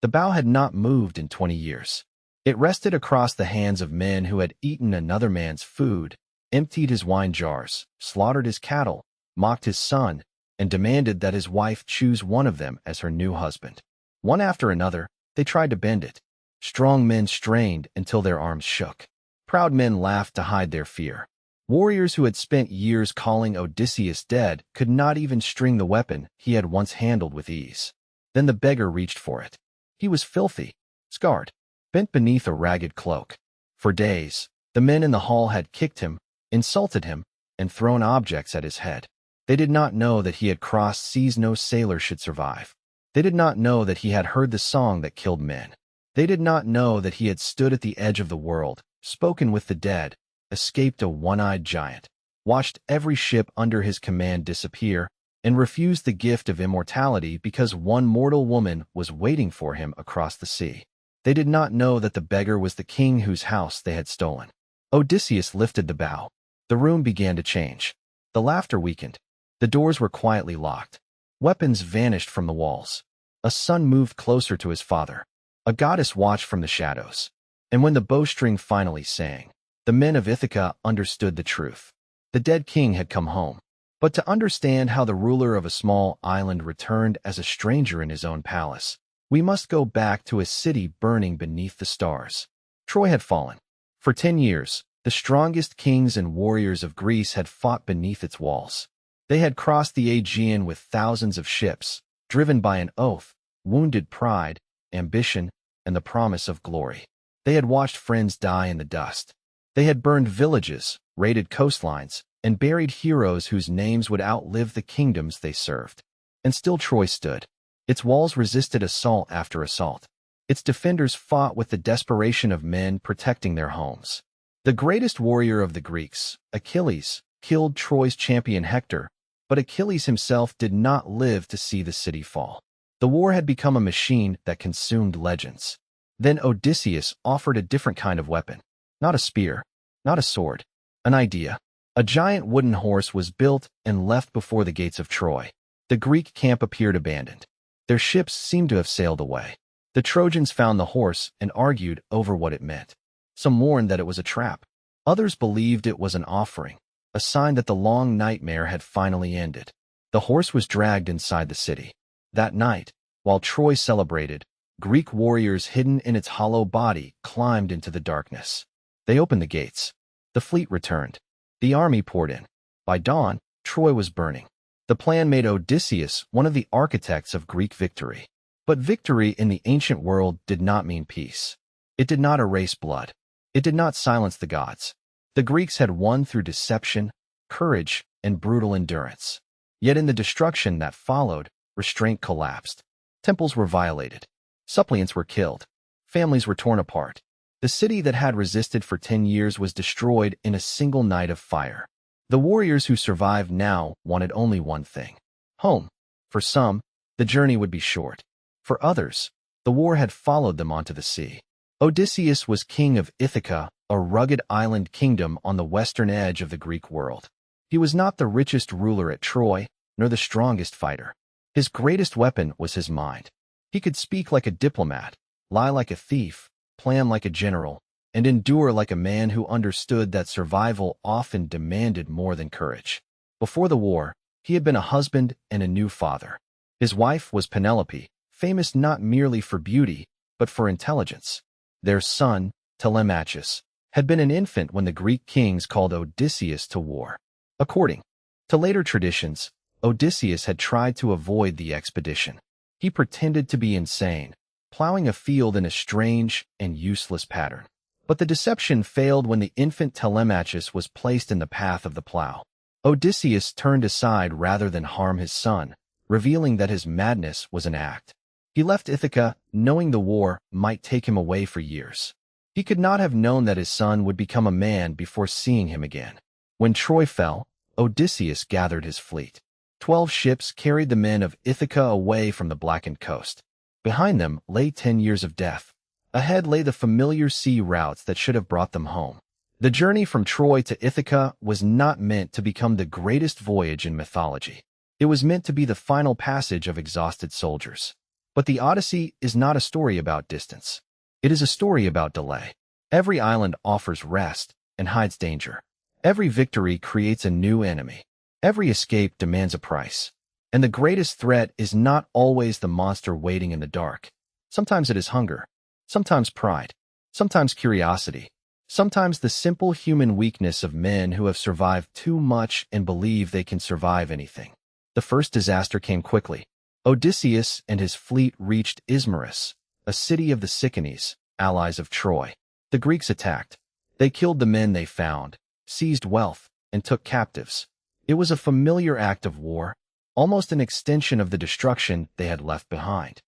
The bow had not moved in 20 years. It rested across the hands of men who had eaten another man's food, emptied his wine jars, slaughtered his cattle, mocked his son, and demanded that his wife choose one of them as her new husband. One after another, they tried to bend it. Strong men strained until their arms shook. Proud men laughed to hide their fear. Warriors who had spent years calling Odysseus dead could not even string the weapon he had once handled with ease. Then the beggar reached for it. He was filthy, scarred, bent beneath a ragged cloak. For days, the men in the hall had kicked him, insulted him, and thrown objects at his head. They did not know that he had crossed seas no sailor should survive. They did not know that he had heard the song that killed men. They did not know that he had stood at the edge of the world, spoken with the dead, escaped a one-eyed giant, watched every ship under his command disappear, and refused the gift of immortality because one mortal woman was waiting for him across the sea. They did not know that the beggar was the king whose house they had stolen. Odysseus lifted the bow. The room began to change. The laughter weakened. The doors were quietly locked. Weapons vanished from the walls. A son moved closer to his father. A goddess watched from the shadows. And when the bowstring finally sang, the men of Ithaca understood the truth. The dead king had come home. But to understand how the ruler of a small island returned as a stranger in his own palace, we must go back to a city burning beneath the stars. Troy had fallen. For 10 years, the strongest kings and warriors of Greece had fought beneath its walls. They had crossed the Aegean with thousands of ships, driven by an oath, wounded pride, ambition, and the promise of glory. They had watched friends die in the dust. They had burned villages, raided coastlines, and buried heroes whose names would outlive the kingdoms they served. And still Troy stood. Its walls resisted assault after assault. Its defenders fought with the desperation of men protecting their homes. The greatest warrior of the Greeks, Achilles, killed Troy's champion Hector, but Achilles himself did not live to see the city fall. The war had become a machine that consumed legends. Then Odysseus offered a different kind of weapon. Not a spear, not a sword, an idea. A giant wooden horse was built and left before the gates of Troy. The Greek camp appeared abandoned. Their ships seemed to have sailed away. The Trojans found the horse and argued over what it meant. Some warned that it was a trap. Others believed it was an offering, a sign that the long nightmare had finally ended. The horse was dragged inside the city. That night, while Troy celebrated, Greek warriors hidden in its hollow body climbed into the darkness. They opened the gates. The fleet returned. The army poured in. By dawn, Troy was burning. The plan made Odysseus one of the architects of Greek victory. But victory in the ancient world did not mean peace. It did not erase blood. It did not silence the gods. The Greeks had won through deception, courage, and brutal endurance. Yet in the destruction that followed, restraint collapsed. Temples were violated. Suppliants were killed. Families were torn apart. The city that had resisted for 10 years was destroyed in a single night of fire. The warriors who survived now wanted only one thing: home. For some, the journey would be short. For others, the war had followed them onto the sea. Odysseus was king of Ithaca, a rugged island kingdom on the western edge of the Greek world. He was not the richest ruler at Troy, nor the strongest fighter. His greatest weapon was his mind. He could speak like a diplomat, lie like a thief, plan like a general, and endure like a man who understood that survival often demanded more than courage. Before the war, he had been a husband and a new father. His wife was Penelope, famous not merely for beauty, but for intelligence. Their son, Telemachus, had been an infant when the Greek kings called Odysseus to war. According to later traditions, Odysseus had tried to avoid the expedition. He pretended to be insane, plowing a field in a strange and useless pattern. But the deception failed when the infant Telemachus was placed in the path of the plow. Odysseus turned aside rather than harm his son, revealing that his madness was an act. He left Ithaca, knowing the war might take him away for years. He could not have known that his son would become a man before seeing him again. When Troy fell, Odysseus gathered his fleet. 12 ships carried the men of Ithaca away from the blackened coast. Behind them lay 10 years of death. Ahead lay the familiar sea routes that should have brought them home. The journey from Troy to Ithaca was not meant to become the greatest voyage in mythology. It was meant to be the final passage of exhausted soldiers. But the Odyssey is not a story about distance. It is a story about delay. Every island offers rest and hides danger. Every victory creates a new enemy. Every escape demands a price. And the greatest threat is not always the monster waiting in the dark. Sometimes it is hunger. Sometimes pride. Sometimes curiosity. Sometimes the simple human weakness of men who have survived too much and believe they can survive anything. The first disaster came quickly. Odysseus and his fleet reached Ismarus, a city of the Sicyones, allies of Troy. The Greeks attacked. They killed the men they found, seized wealth, and took captives. It was a familiar act of war, almost an extension of the destruction they had left behind.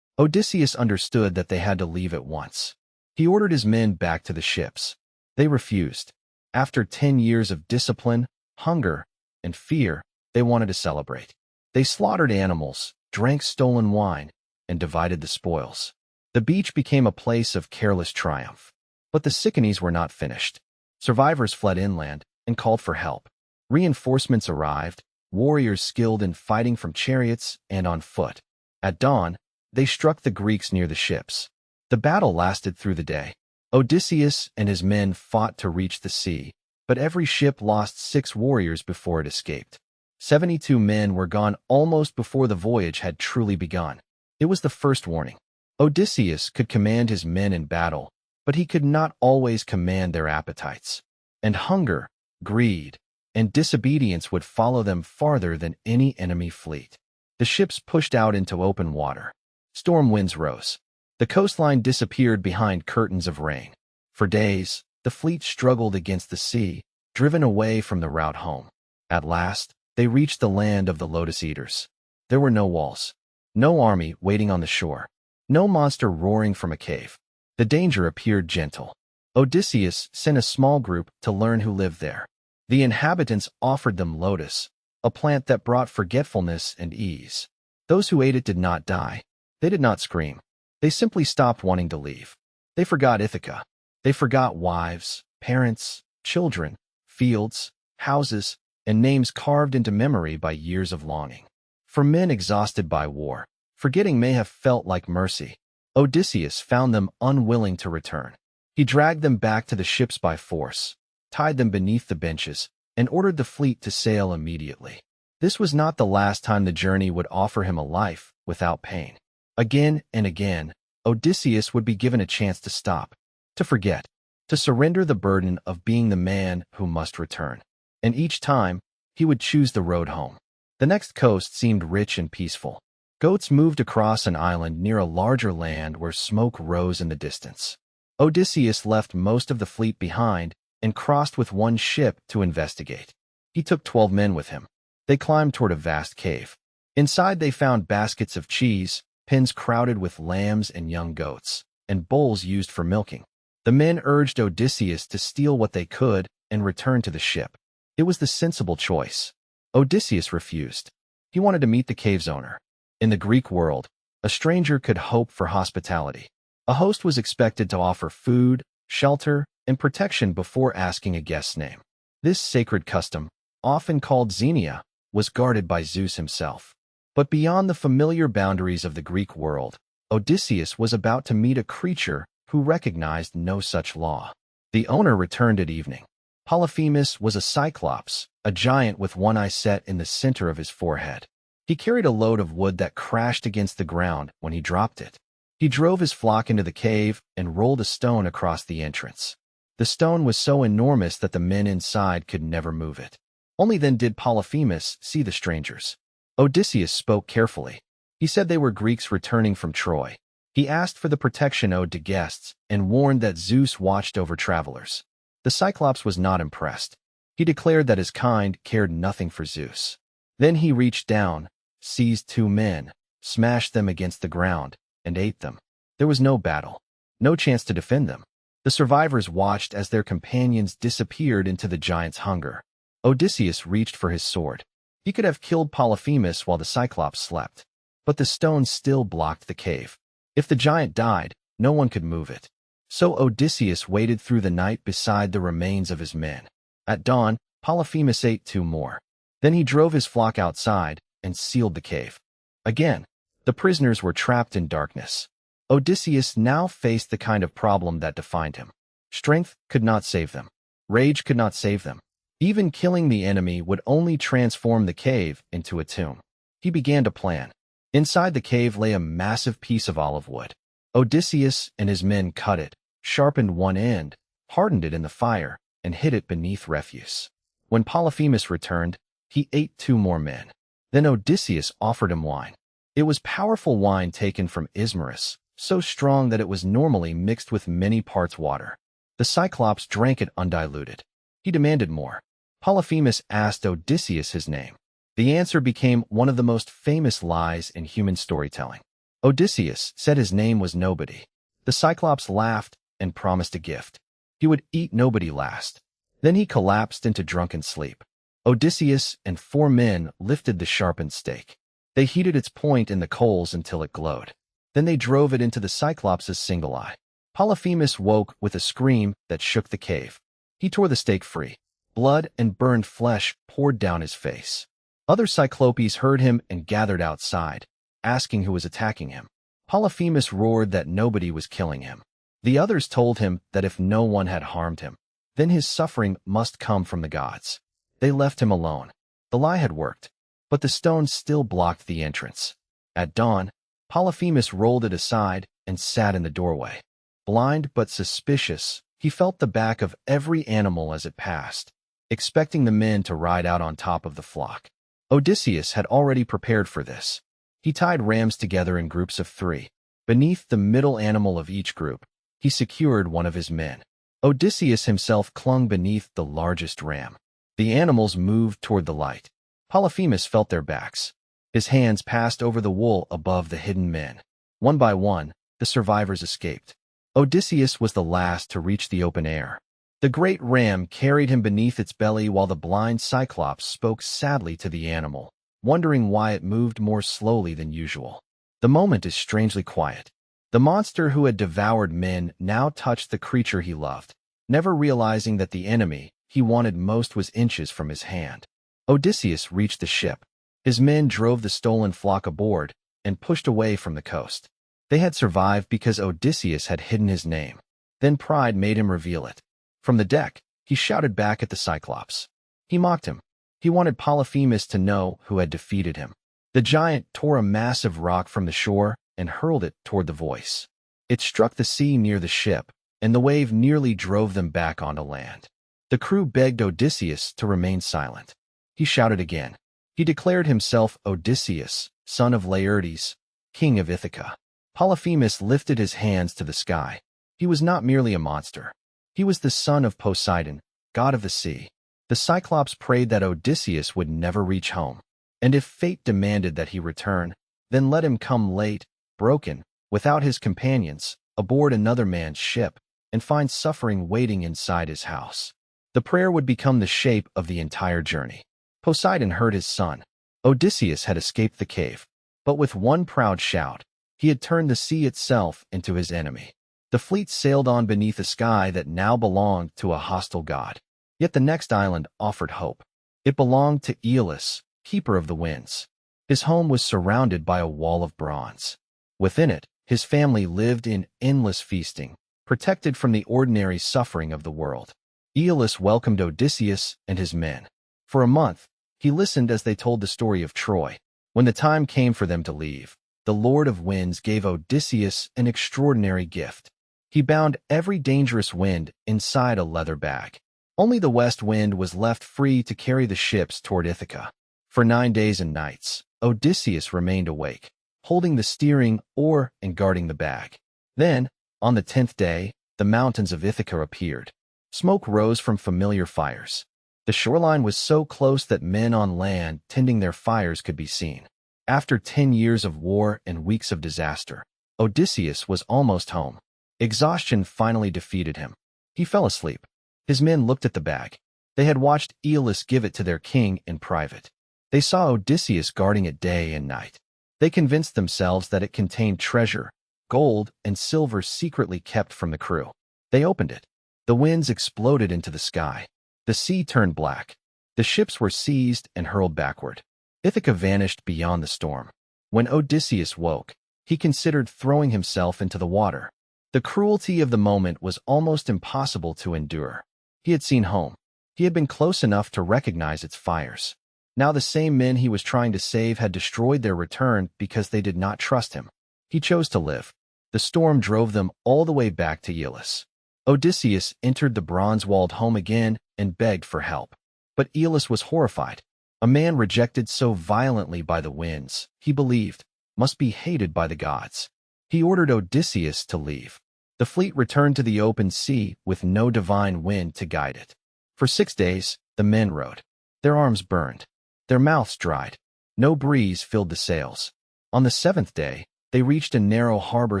Odysseus understood that they had to leave at once. He ordered his men back to the ships. They refused. After 10 years of discipline, hunger, and fear, they wanted to celebrate. They slaughtered animals, drank stolen wine, and divided the spoils. The beach became a place of careless triumph. But the Sicyones were not finished. Survivors fled inland and called for help. Reinforcements arrived, warriors skilled in fighting from chariots and on foot. At dawn, they struck the Greeks near the ships. The battle lasted through the day. Odysseus and his men fought to reach the sea, but every ship lost 6 warriors before it escaped. 72 men were gone almost before the voyage had truly begun. It was the first warning. Odysseus could command his men in battle, but he could not always command their appetites. And hunger, greed, and disobedience would follow them farther than any enemy fleet. The ships pushed out into open water. Storm winds rose. The coastline disappeared behind curtains of rain. For days, the fleet struggled against the sea, driven away from the route home. At last, they reached the land of the Lotus Eaters. There were no walls, no army waiting on the shore, no monster roaring from a cave. The danger appeared gentle. Odysseus sent a small group to learn who lived there. The inhabitants offered them lotus, a plant that brought forgetfulness and ease. Those who ate it did not die. They did not scream. They simply stopped wanting to leave. They forgot Ithaca. They forgot wives, parents, children, fields, houses, and names carved into memory by years of longing. For men exhausted by war, forgetting may have felt like mercy. Odysseus found them unwilling to return. He dragged them back to the ships by force, tied them beneath the benches, and ordered the fleet to sail immediately. This was not the last time the journey would offer him a life without pain. Again and again, Odysseus would be given a chance to stop, to forget, to surrender the burden of being the man who must return. And each time, he would choose the road home. The next coast seemed rich and peaceful. Goats moved across an island near a larger land where smoke rose in the distance. Odysseus left most of the fleet behind and crossed with one ship to investigate. He took 12 men with him. They climbed toward a vast cave. Inside they found baskets of cheese, pens crowded with lambs and young goats, and bowls used for milking. The men urged Odysseus to steal what they could and return to the ship. It was the sensible choice. Odysseus refused. He wanted to meet the cave's owner. In the Greek world, a stranger could hope for hospitality. A host was expected to offer food, shelter, and protection before asking a guest's name. This sacred custom, often called xenia, was guarded by Zeus himself. But beyond the familiar boundaries of the Greek world, Odysseus was about to meet a creature who recognized no such law. The owner returned at evening. Polyphemus was a Cyclops, a giant with one eye set in the center of his forehead. He carried a load of wood that crashed against the ground when he dropped it. He drove his flock into the cave and rolled a stone across the entrance. The stone was so enormous that the men inside could never move it. Only then did Polyphemus see the strangers. Odysseus spoke carefully. He said they were Greeks returning from Troy. He asked for the protection owed to guests and warned that Zeus watched over travelers. The Cyclops was not impressed. He declared that his kind cared nothing for Zeus. Then he reached down, seized 2 men, smashed them against the ground, and ate them. There was no battle, no chance to defend them. The survivors watched as their companions disappeared into the giant's hunger. Odysseus reached for his sword. He could have killed Polyphemus while the Cyclops slept, but the stone still blocked the cave. If the giant died, no one could move it. So Odysseus waited through the night beside the remains of his men. At dawn, Polyphemus ate 2 more. Then he drove his flock outside and sealed the cave. Again, The prisoners were trapped in darkness. Odysseus now faced the kind of problem that defined him. Strength could not save them. Rage could not save them. Even killing the enemy would only transform the cave into a tomb. He began to plan. Inside the cave lay a massive piece of olive wood. Odysseus and his men cut it, sharpened one end, hardened it in the fire, and hid it beneath refuse. When Polyphemus returned, he ate 2 more men. Then Odysseus offered him wine. It was powerful wine taken from Ismarus, so strong that it was normally mixed with many parts water. The Cyclops drank it undiluted. He demanded more. Polyphemus asked Odysseus his name. The answer became one of the most famous lies in human storytelling. Odysseus said his name was Nobody. The Cyclops laughed and promised a gift. He would eat Nobody last. Then he collapsed into drunken sleep. Odysseus and 4 men lifted the sharpened stake. They heated its point in the coals until it glowed. Then they drove it into the Cyclops' single eye. Polyphemus woke with a scream that shook the cave. He tore the stake free. Blood and burned flesh poured down his face. Other Cyclopes heard him and gathered outside, asking who was attacking him. Polyphemus roared that nobody was killing him. The others told him that if no one had harmed him, then his suffering must come from the gods. They left him alone. The lie had worked, but the stone still blocked the entrance. At dawn, Polyphemus rolled it aside and sat in the doorway. Blind but suspicious, he felt the back of every animal as it passed, expecting the men to ride out on top of the flock. Odysseus had already prepared for this. He tied rams together in groups of 3. Beneath the middle animal of each group, he secured one of his men. Odysseus himself clung beneath the largest ram. The animals moved toward the light. Polyphemus felt their backs. His hands passed over the wool above the hidden men. One by one, the survivors escaped. Odysseus was the last to reach the open air. The great ram carried him beneath its belly while the blind Cyclops spoke sadly to the animal, wondering why it moved more slowly than usual. The moment is strangely quiet. The monster who had devoured men now touched the creature he loved, never realizing that the enemy he wanted most was inches from his hand. Odysseus reached the ship. His men drove the stolen flock aboard and pushed away from the coast. They had survived because Odysseus had hidden his name. Then pride made him reveal it. From the deck, he shouted back at the Cyclops. He mocked him. He wanted Polyphemus to know who had defeated him. The giant tore a massive rock from the shore and hurled it toward the voice. It struck the sea near the ship, and the wave nearly drove them back onto land. The crew begged Odysseus to remain silent. He shouted again. He declared himself Odysseus, son of Laertes, king of Ithaca. Polyphemus lifted his hands to the sky. He was not merely a monster. He was the son of Poseidon, god of the sea. The Cyclops prayed that Odysseus would never reach home, and if fate demanded that he return, then let him come late, broken, without his companions, aboard another man's ship, and find suffering waiting inside his house. The prayer would become the shape of the entire journey. Poseidon heard his son. Odysseus had escaped the cave, but with one proud shout, he had turned the sea itself into his enemy. The fleet sailed on beneath a sky that now belonged to a hostile god. Yet the next island offered hope. It belonged to Aeolus, keeper of the winds. His home was surrounded by a wall of bronze. Within it, his family lived in endless feasting, protected from the ordinary suffering of the world. Aeolus welcomed Odysseus and his men. For a month, he listened as they told the story of Troy. When the time came for them to leave, the Lord of Winds gave Odysseus an extraordinary gift. He bound every dangerous wind inside a leather bag. Only the west wind was left free to carry the ships toward Ithaca. For 9 days and nights, Odysseus remained awake, holding the steering oar and guarding the bag. Then, on the 10th day, the mountains of Ithaca appeared. Smoke rose from familiar fires. The shoreline was so close that men on land tending their fires could be seen. After 10 years of war and weeks of disaster, Odysseus was almost home. Exhaustion finally defeated him. He fell asleep. His men looked at the bag. They had watched Aeolus give it to their king in private. They saw Odysseus guarding it day and night. They convinced themselves that it contained treasure, gold, and silver secretly kept from the crew. They opened it. The winds exploded into the sky. The sea turned black. The ships were seized and hurled backward. Ithaca vanished beyond the storm. When Odysseus woke, he considered throwing himself into the water. The cruelty of the moment was almost impossible to endure. He had seen home. He had been close enough to recognize its fires. Now the same men he was trying to save had destroyed their return because they did not trust him. He chose to live. The storm drove them all the way back to Aeolus. Odysseus entered the bronze-walled home again and begged for help. But Aeolus was horrified. A man rejected so violently by the winds, he believed, must be hated by the gods. He ordered Odysseus to leave. The fleet returned to the open sea with no divine wind to guide it. For 6 days, the men rowed. Their arms burned. Their mouths dried. No breeze filled the sails. On the 7th day, they reached a narrow harbor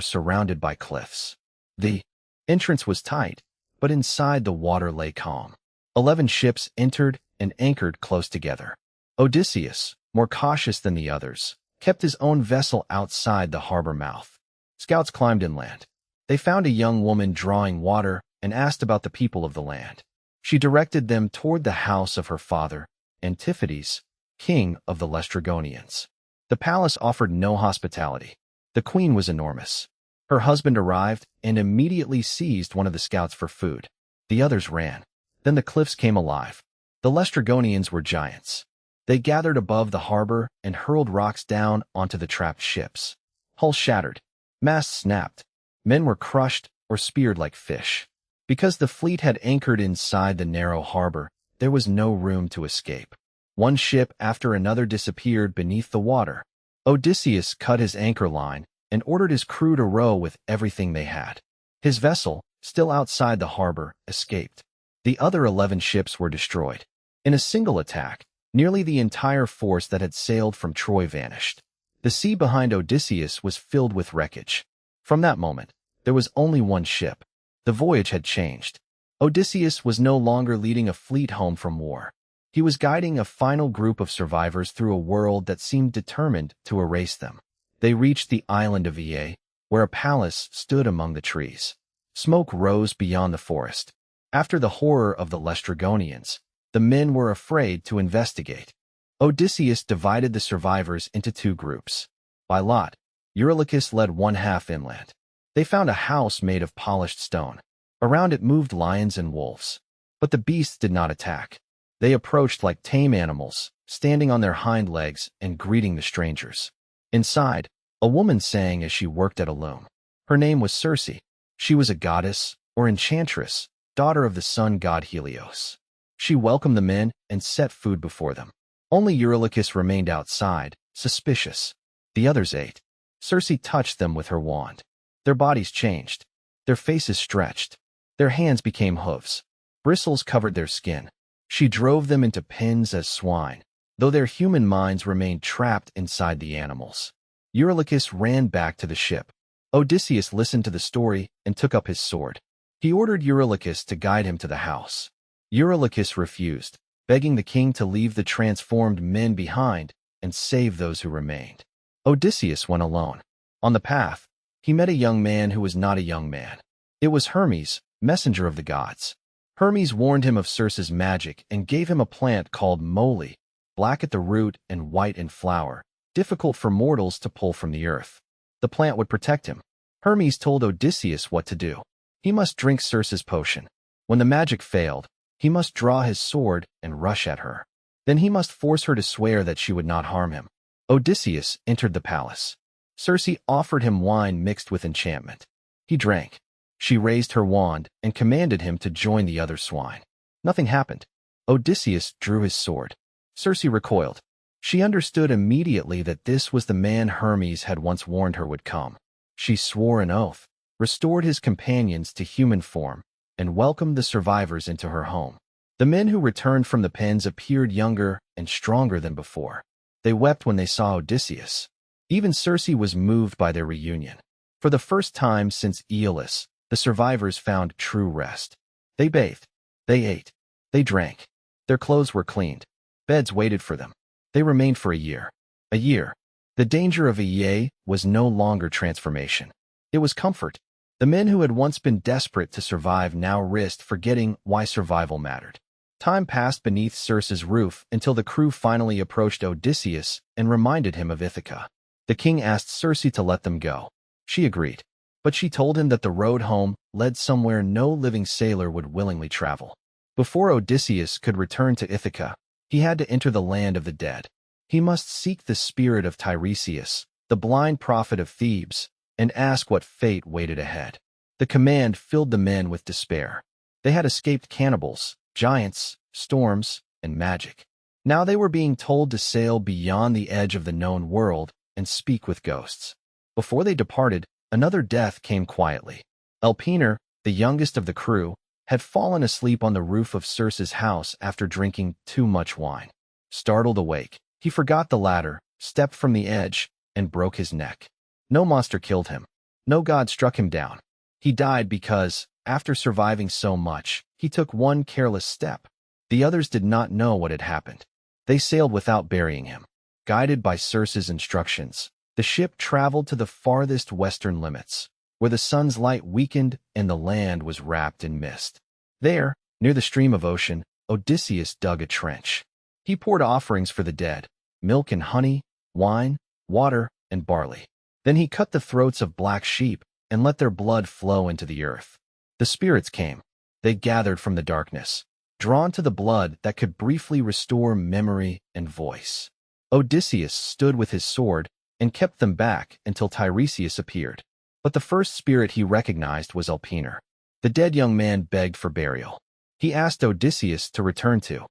surrounded by cliffs. The entrance was tight, but inside the water lay calm. 11 ships entered and anchored close together. Odysseus, more cautious than the others, kept his own vessel outside the harbor mouth. Scouts climbed inland. They found a young woman drawing water and asked about the people of the land. She directed them toward the house of her father, Antiphates, king of the Laestrygonians. The palace offered no hospitality. The queen was enormous. Her husband arrived and immediately seized one of the scouts for food. The others ran. Then the cliffs came alive. The Laestrygonians were giants. They gathered above the harbor and hurled rocks down onto the trapped ships. Hulls shattered. Masts snapped. Men were crushed or speared like fish. Because the fleet had anchored inside the narrow harbor, there was no room to escape. One ship after another disappeared beneath the water. Odysseus cut his anchor line and ordered his crew to row with everything they had. His vessel, still outside the harbor, escaped. The other 11 ships were destroyed. In a single attack, nearly the entire force that had sailed from Troy vanished. The sea behind Odysseus was filled with wreckage. From that moment, there was only one ship. The voyage had changed. Odysseus was no longer leading a fleet home from war. He was guiding a final group of survivors through a world that seemed determined to erase them. They reached the island of Aea, where a palace stood among the trees. Smoke rose beyond the forest. After the horror of the Laestrygonians, the men were afraid to investigate. Odysseus divided the survivors into 2 groups. By lot, Eurylochus led one half inland. They found a house made of polished stone. Around it moved lions and wolves. But the beasts did not attack. They approached like tame animals, standing on their hind legs and greeting the strangers. Inside, a woman sang as she worked at a loom. Her name was Circe. She was a goddess, or enchantress, daughter of the sun god Helios. She welcomed the men and set food before them. Only Eurylochus remained outside, suspicious. The others ate. Circe touched them with her wand. Their bodies changed. Their faces stretched. Their hands became hooves. Bristles covered their skin. She drove them into pens as swine, though their human minds remained trapped inside the animals. Eurylochus ran back to the ship. Odysseus listened to the story and took up his sword. He ordered Eurylochus to guide him to the house. Eurylochus refused, begging the king to leave the transformed men behind and save those who remained. Odysseus went alone. On the path, he met a young man who was not a young man. It was Hermes, messenger of the gods. Hermes warned him of Circe's magic and gave him a plant called moly, black at the root and white in flower, difficult for mortals to pull from the earth. The plant would protect him. Hermes told Odysseus what to do. He must drink Circe's potion. When the magic failed, he must draw his sword and rush at her. Then he must force her to swear that she would not harm him. Odysseus entered the palace. Circe offered him wine mixed with enchantment. He drank. She raised her wand and commanded him to join the other swine. Nothing happened. Odysseus drew his sword. Circe recoiled. She understood immediately that this was the man Hermes had once warned her would come. She swore an oath, restored his companions to human form, and welcomed the survivors into her home. The men who returned from the pens appeared younger and stronger than before. They wept when they saw Odysseus. Even Circe was moved by their reunion. For the first time since Aeolus, the survivors found true rest. They bathed. They ate. They drank. Their clothes were cleaned. Beds waited for them. They remained for a year. A year. The danger of Aea was no longer transformation. It was comfort. The men who had once been desperate to survive now risked forgetting why survival mattered. Time passed beneath Circe's roof until the crew finally approached Odysseus and reminded him of Ithaca. The king asked Circe to let them go. She agreed, but she told him that the road home led somewhere no living sailor would willingly travel. Before Odysseus could return to Ithaca, he had to enter the land of the dead. He must seek the spirit of Tiresias, the blind prophet of Thebes, and ask what fate waited ahead. The command filled the men with despair. They had escaped cannibals, giants, storms, and magic. Now they were being told to sail beyond the edge of the known world and speak with ghosts. Before they departed, another death came quietly. Elpenor, the youngest of the crew, had fallen asleep on the roof of Circe's house after drinking too much wine. Startled awake, he forgot the ladder, stepped from the edge, and broke his neck. No monster killed him. No god struck him down. He died because, after surviving so much, he took one careless step. The others did not know what had happened. They sailed without burying him. Guided by Circe's instructions, the ship traveled to the farthest western limits, where the sun's light weakened and the land was wrapped in mist. There, near the stream of ocean, Odysseus dug a trench. He poured offerings for the dead, milk and honey, wine, water, and barley. Then he cut the throats of black sheep and let their blood flow into the earth. The spirits came. They gathered from the darkness, drawn to the blood that could briefly restore memory and voice. Odysseus stood with his sword and kept them back until Tiresias appeared. But the first spirit he recognized was Elpenor. The dead young man begged for burial. He asked Odysseus to return to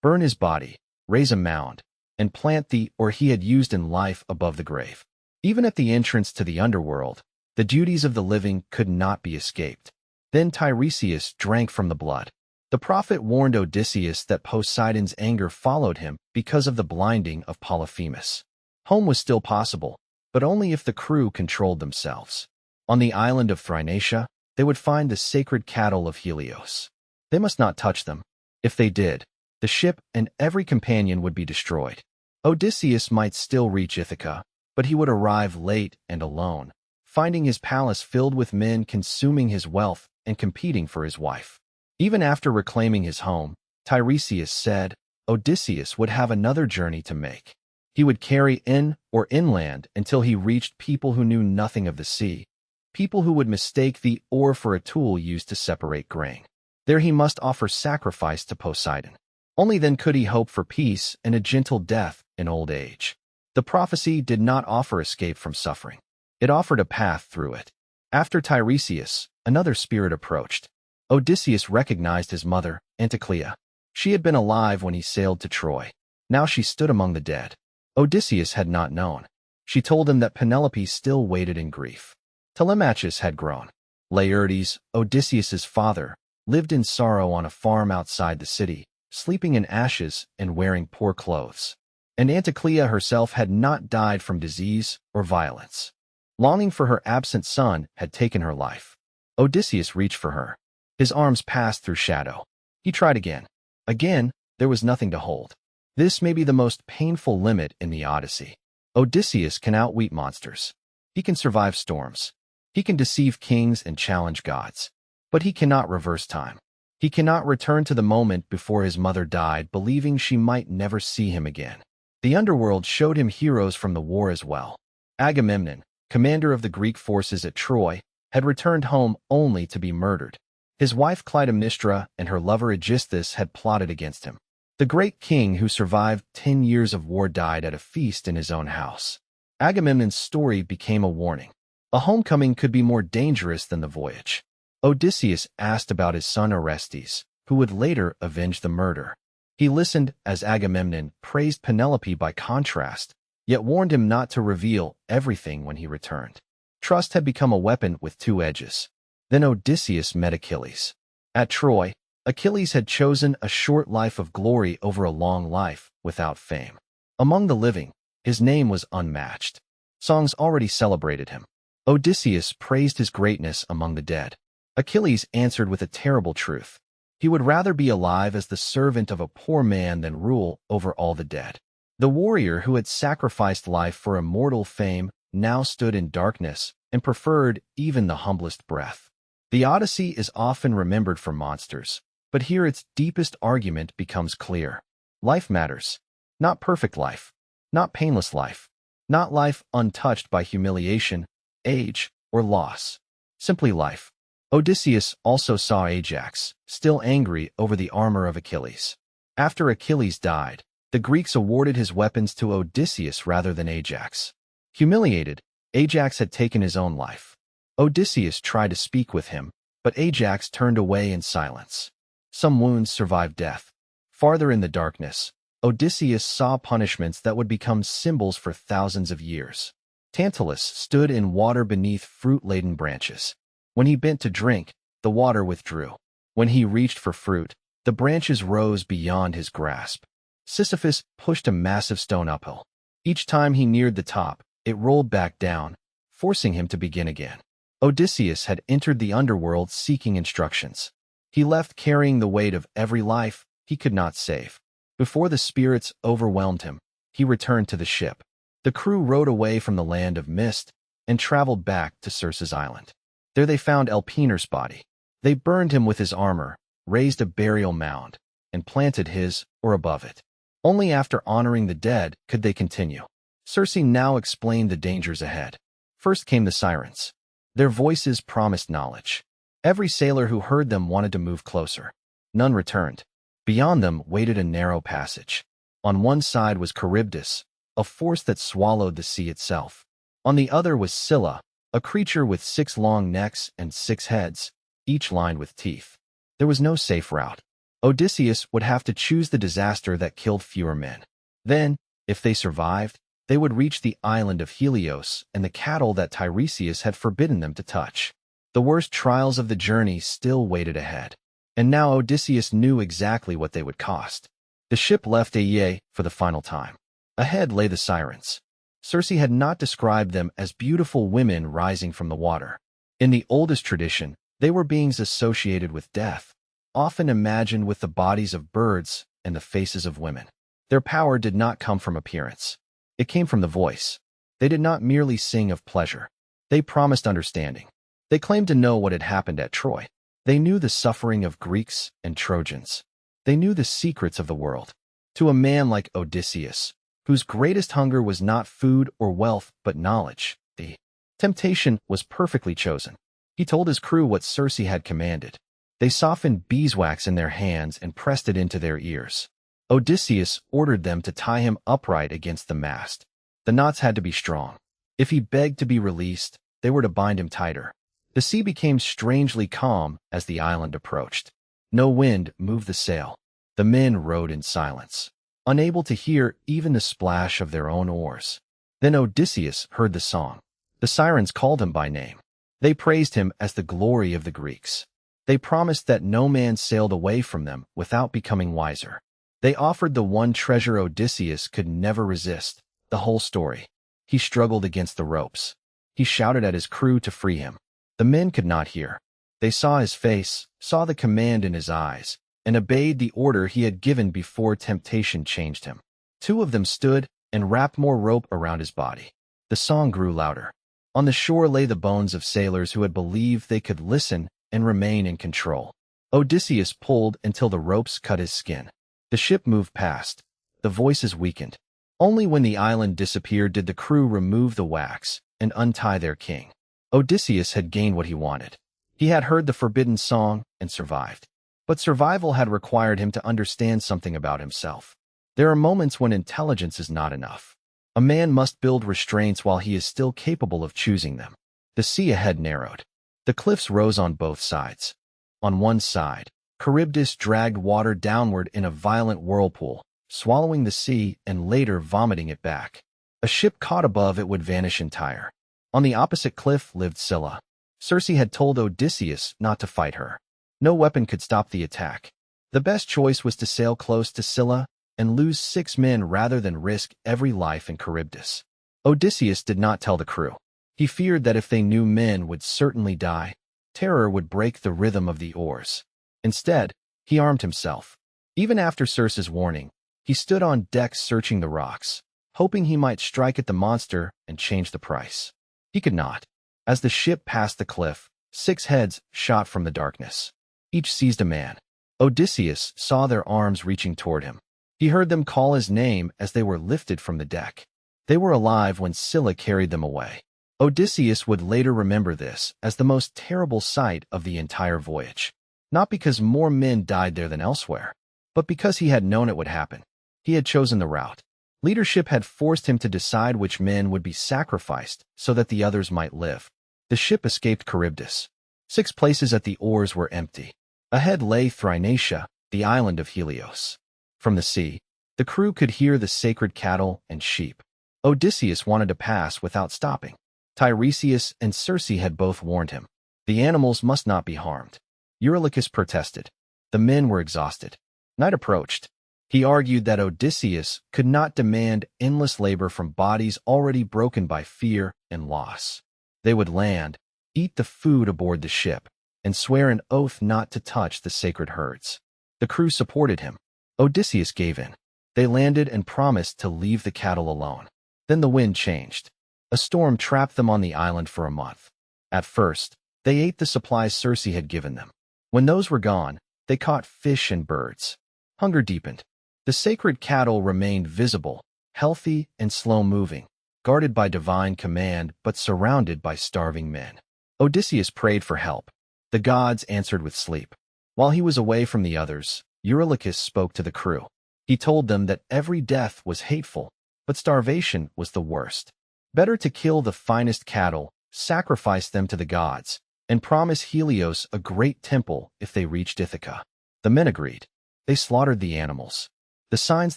burn his body, raise a mound, and plant the ore he had used in life above the grave. Even at the entrance to the underworld, the duties of the living could not be escaped. Then Tiresias drank from the blood. The prophet warned Odysseus that Poseidon's anger followed him because of the blinding of Polyphemus. Home was still possible, but only if the crew controlled themselves. On the island of Thrinacia, they would find the sacred cattle of Helios. They must not touch them. If they did, the ship and every companion would be destroyed. Odysseus might still reach Ithaca, but he would arrive late and alone, finding his palace filled with men consuming his wealth and competing for his wife. Even after reclaiming his home, Tiresias said Odysseus would have another journey to make. He would carry inland until he reached people who knew nothing of the sea, people who would mistake the ore for a tool used to separate grain. There he must offer sacrifice to Poseidon. Only then could he hope for peace and a gentle death in old age. The prophecy did not offer escape from suffering. It offered a path through it. After Tiresias, another spirit approached. Odysseus recognized his mother, Anticlea. She had been alive when he sailed to Troy. Now she stood among the dead. Odysseus had not known. She told him that Penelope still waited in grief. Telemachus had grown. Laertes, Odysseus's father, lived in sorrow on a farm outside the city, sleeping in ashes and wearing poor clothes. And Anticlea herself had not died from disease or violence. Longing for her absent son had taken her life. Odysseus reached for her. His arms passed through shadow. He tried again. Again, there was nothing to hold. This may be the most painful limit in the Odyssey. Odysseus can outwit monsters. He can survive storms. He can deceive kings and challenge gods. But he cannot reverse time. He cannot return to the moment before his mother died, believing she might never see him again. The underworld showed him heroes from the war as well. Agamemnon, commander of the Greek forces at Troy, had returned home only to be murdered. His wife Clytemnestra and her lover Aegisthus had plotted against him. The great king who survived 10 years of war died at a feast in his own house. Agamemnon's story became a warning. A homecoming could be more dangerous than the voyage. Odysseus asked about his son Orestes, who would later avenge the murder. He listened as Agamemnon praised Penelope by contrast, yet warned him not to reveal everything when he returned. Trust had become a weapon with two edges. Then Odysseus met Achilles. At Troy, Achilles had chosen a short life of glory over a long life without fame. Among the living, his name was unmatched. Songs already celebrated him. Odysseus praised his greatness among the dead. Achilles answered with a terrible truth. He would rather be alive as the servant of a poor man than rule over all the dead. The warrior who had sacrificed life for immortal fame now stood in darkness and preferred even the humblest breath. The Odyssey is often remembered for monsters, but here its deepest argument becomes clear. Life matters. Not perfect life. Not painless life. Not life untouched by humiliation, age, or loss. Simply life. Odysseus also saw Ajax, still angry over the armor of Achilles. After Achilles died, the Greeks awarded his weapons to Odysseus rather than Ajax. Humiliated, Ajax had taken his own life. Odysseus tried to speak with him, but Ajax turned away in silence. Some wounds survived death. Farther in the darkness, Odysseus saw punishments that would become symbols for thousands of years. Tantalus stood in water beneath fruit-laden branches. When he bent to drink, the water withdrew. When he reached for fruit, the branches rose beyond his grasp. Sisyphus pushed a massive stone uphill. Each time he neared the top, it rolled back down, forcing him to begin again. Odysseus had entered the underworld seeking instructions. He left carrying the weight of every life he could not save. Before the spirits overwhelmed him, he returned to the ship. The crew rowed away from the land of mist and traveled back to Circe's island. There they found Elpenor's body. They burned him with his armor, raised a burial mound, and planted his or above it. Only after honoring the dead could they continue. Circe now explained the dangers ahead. First came the Sirens. Their voices promised knowledge. Every sailor who heard them wanted to move closer. None returned. Beyond them waited a narrow passage. On one side was Charybdis, a force that swallowed the sea itself. On the other was Scylla, a creature with 6 long necks and 6 heads, each lined with teeth. There was no safe route. Odysseus would have to choose the disaster that killed fewer men. Then, if they survived, they would reach the island of Helios and the cattle that Tiresias had forbidden them to touch. The worst trials of the journey still waited ahead. And now Odysseus knew exactly what they would cost. The ship left Aeae for the final time. Ahead lay the Sirens. Circe had not described them as beautiful women rising from the water. In the oldest tradition, they were beings associated with death, often imagined with the bodies of birds and the faces of women. Their power did not come from appearance. It came from the voice. They did not merely sing of pleasure. They promised understanding. They claimed to know what had happened at Troy. They knew the suffering of Greeks and Trojans. They knew the secrets of the world. To a man like Odysseus, whose greatest hunger was not food or wealth but knowledge, the temptation was perfectly chosen. He told his crew what Circe had commanded. They softened beeswax in their hands and pressed it into their ears. Odysseus ordered them to tie him upright against the mast. The knots had to be strong. If he begged to be released, they were to bind him tighter. The sea became strangely calm as the island approached. No wind moved the sail. The men rowed in silence, unable to hear even the splash of their own oars. Then Odysseus heard the song. The Sirens called him by name. They praised him as the glory of the Greeks. They promised that no man sailed away from them without becoming wiser. They offered the one treasure Odysseus could never resist, the whole story. He struggled against the ropes. He shouted at his crew to free him. The men could not hear. They saw his face, saw the command in his eyes, and obeyed the order he had given before temptation changed him. 2 of them stood and wrapped more rope around his body. The song grew louder. On the shore lay the bones of sailors who had believed they could listen and remain in control. Odysseus pulled until the ropes cut his skin. The ship moved past. The voices weakened. Only when the island disappeared did the crew remove the wax and untie their king. Odysseus had gained what he wanted. He had heard the forbidden song and survived. But survival had required him to understand something about himself. There are moments when intelligence is not enough. A man must build restraints while he is still capable of choosing them. The sea ahead narrowed. The cliffs rose on both sides. On one side, Charybdis dragged water downward in a violent whirlpool, swallowing the sea and later vomiting it back. A ship caught above it would vanish entire. On the opposite cliff lived Scylla. Circe had told Odysseus not to fight her. No weapon could stop the attack. The best choice was to sail close to Scylla and lose 6 men rather than risk every life in Charybdis. Odysseus did not tell the crew. He feared that if they knew men would certainly die, terror would break the rhythm of the oars. Instead, he armed himself. Even after Circe's warning, he stood on deck searching the rocks, hoping he might strike at the monster and change the price. He could not. As the ship passed the cliff, 6 heads shot from the darkness. Each seized a man. Odysseus saw their arms reaching toward him. He heard them call his name as they were lifted from the deck. They were alive when Scylla carried them away. Odysseus would later remember this as the most terrible sight of the entire voyage. Not because more men died there than elsewhere, but because he had known it would happen. He had chosen the route. Leadership had forced him to decide which men would be sacrificed so that the others might live. The ship escaped Charybdis. 6 places at the oars were empty. Ahead lay Thrinacia, the island of Helios. From the sea, the crew could hear the sacred cattle and sheep. Odysseus wanted to pass without stopping. Tiresias and Circe had both warned him. The animals must not be harmed. Eurylochus protested. The men were exhausted. Night approached. He argued that Odysseus could not demand endless labor from bodies already broken by fear and loss. They would land, eat the food aboard the ship, and swear an oath not to touch the sacred herds. The crew supported him. Odysseus gave in. They landed and promised to leave the cattle alone. Then the wind changed. A storm trapped them on the island for a month. At first, they ate the supplies Circe had given them. When those were gone, they caught fish and birds. Hunger deepened. The sacred cattle remained visible, healthy and slow-moving, guarded by divine command but surrounded by starving men. Odysseus prayed for help. The gods answered with sleep. While he was away from the others, Eurylochus spoke to the crew. He told them that every death was hateful, but starvation was the worst. Better to kill the finest cattle, sacrifice them to the gods, and promise Helios a great temple if they reached Ithaca. The men agreed. They slaughtered the animals. The signs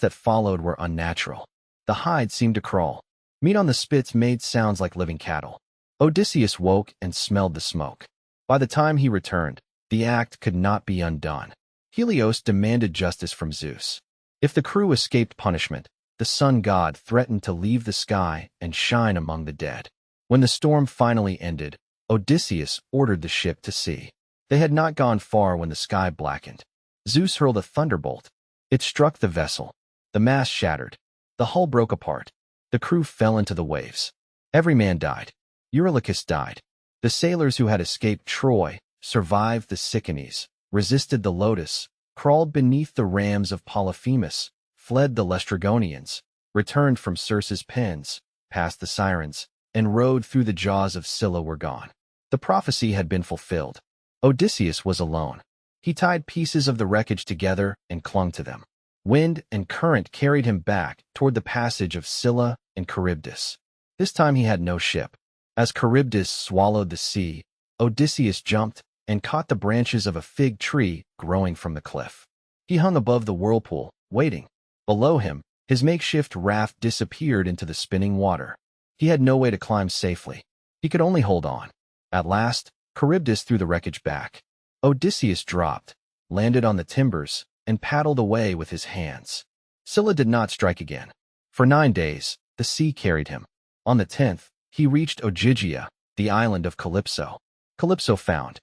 that followed were unnatural. The hide seemed to crawl. Meat on the spits made sounds like living cattle. Odysseus woke and smelled the smoke. By the time he returned, the act could not be undone. Helios demanded justice from Zeus. If the crew escaped punishment, the sun god threatened to leave the sky and shine among the dead. When the storm finally ended, Odysseus ordered the ship to sea. They had not gone far when the sky blackened. Zeus hurled a thunderbolt. It struck the vessel. The mast shattered. The hull broke apart. The crew fell into the waves. Every man died. Eurylochus died. The sailors who had escaped Troy survived the Cyclones, resisted the Lotus, crawled beneath the rams of Polyphemus, fled the Laestrygonians, returned from Circe's pens, passed the Sirens, and rode through the jaws of Scylla were gone. The prophecy had been fulfilled. Odysseus was alone. He tied pieces of the wreckage together and clung to them. Wind and current carried him back toward the passage of Scylla and Charybdis. This time he had no ship. As Charybdis swallowed the sea, Odysseus jumped and caught the branches of a fig tree growing from the cliff. He hung above the whirlpool, waiting. Below him, his makeshift raft disappeared into the spinning water. He had no way to climb safely. He could only hold on. At last, Charybdis threw the wreckage back. Odysseus dropped, landed on the timbers, and paddled away with his hands. Scylla did not strike again. For 9 days, the sea carried him. On the 10th, he reached Ogygia, the island of Calypso. Calypso found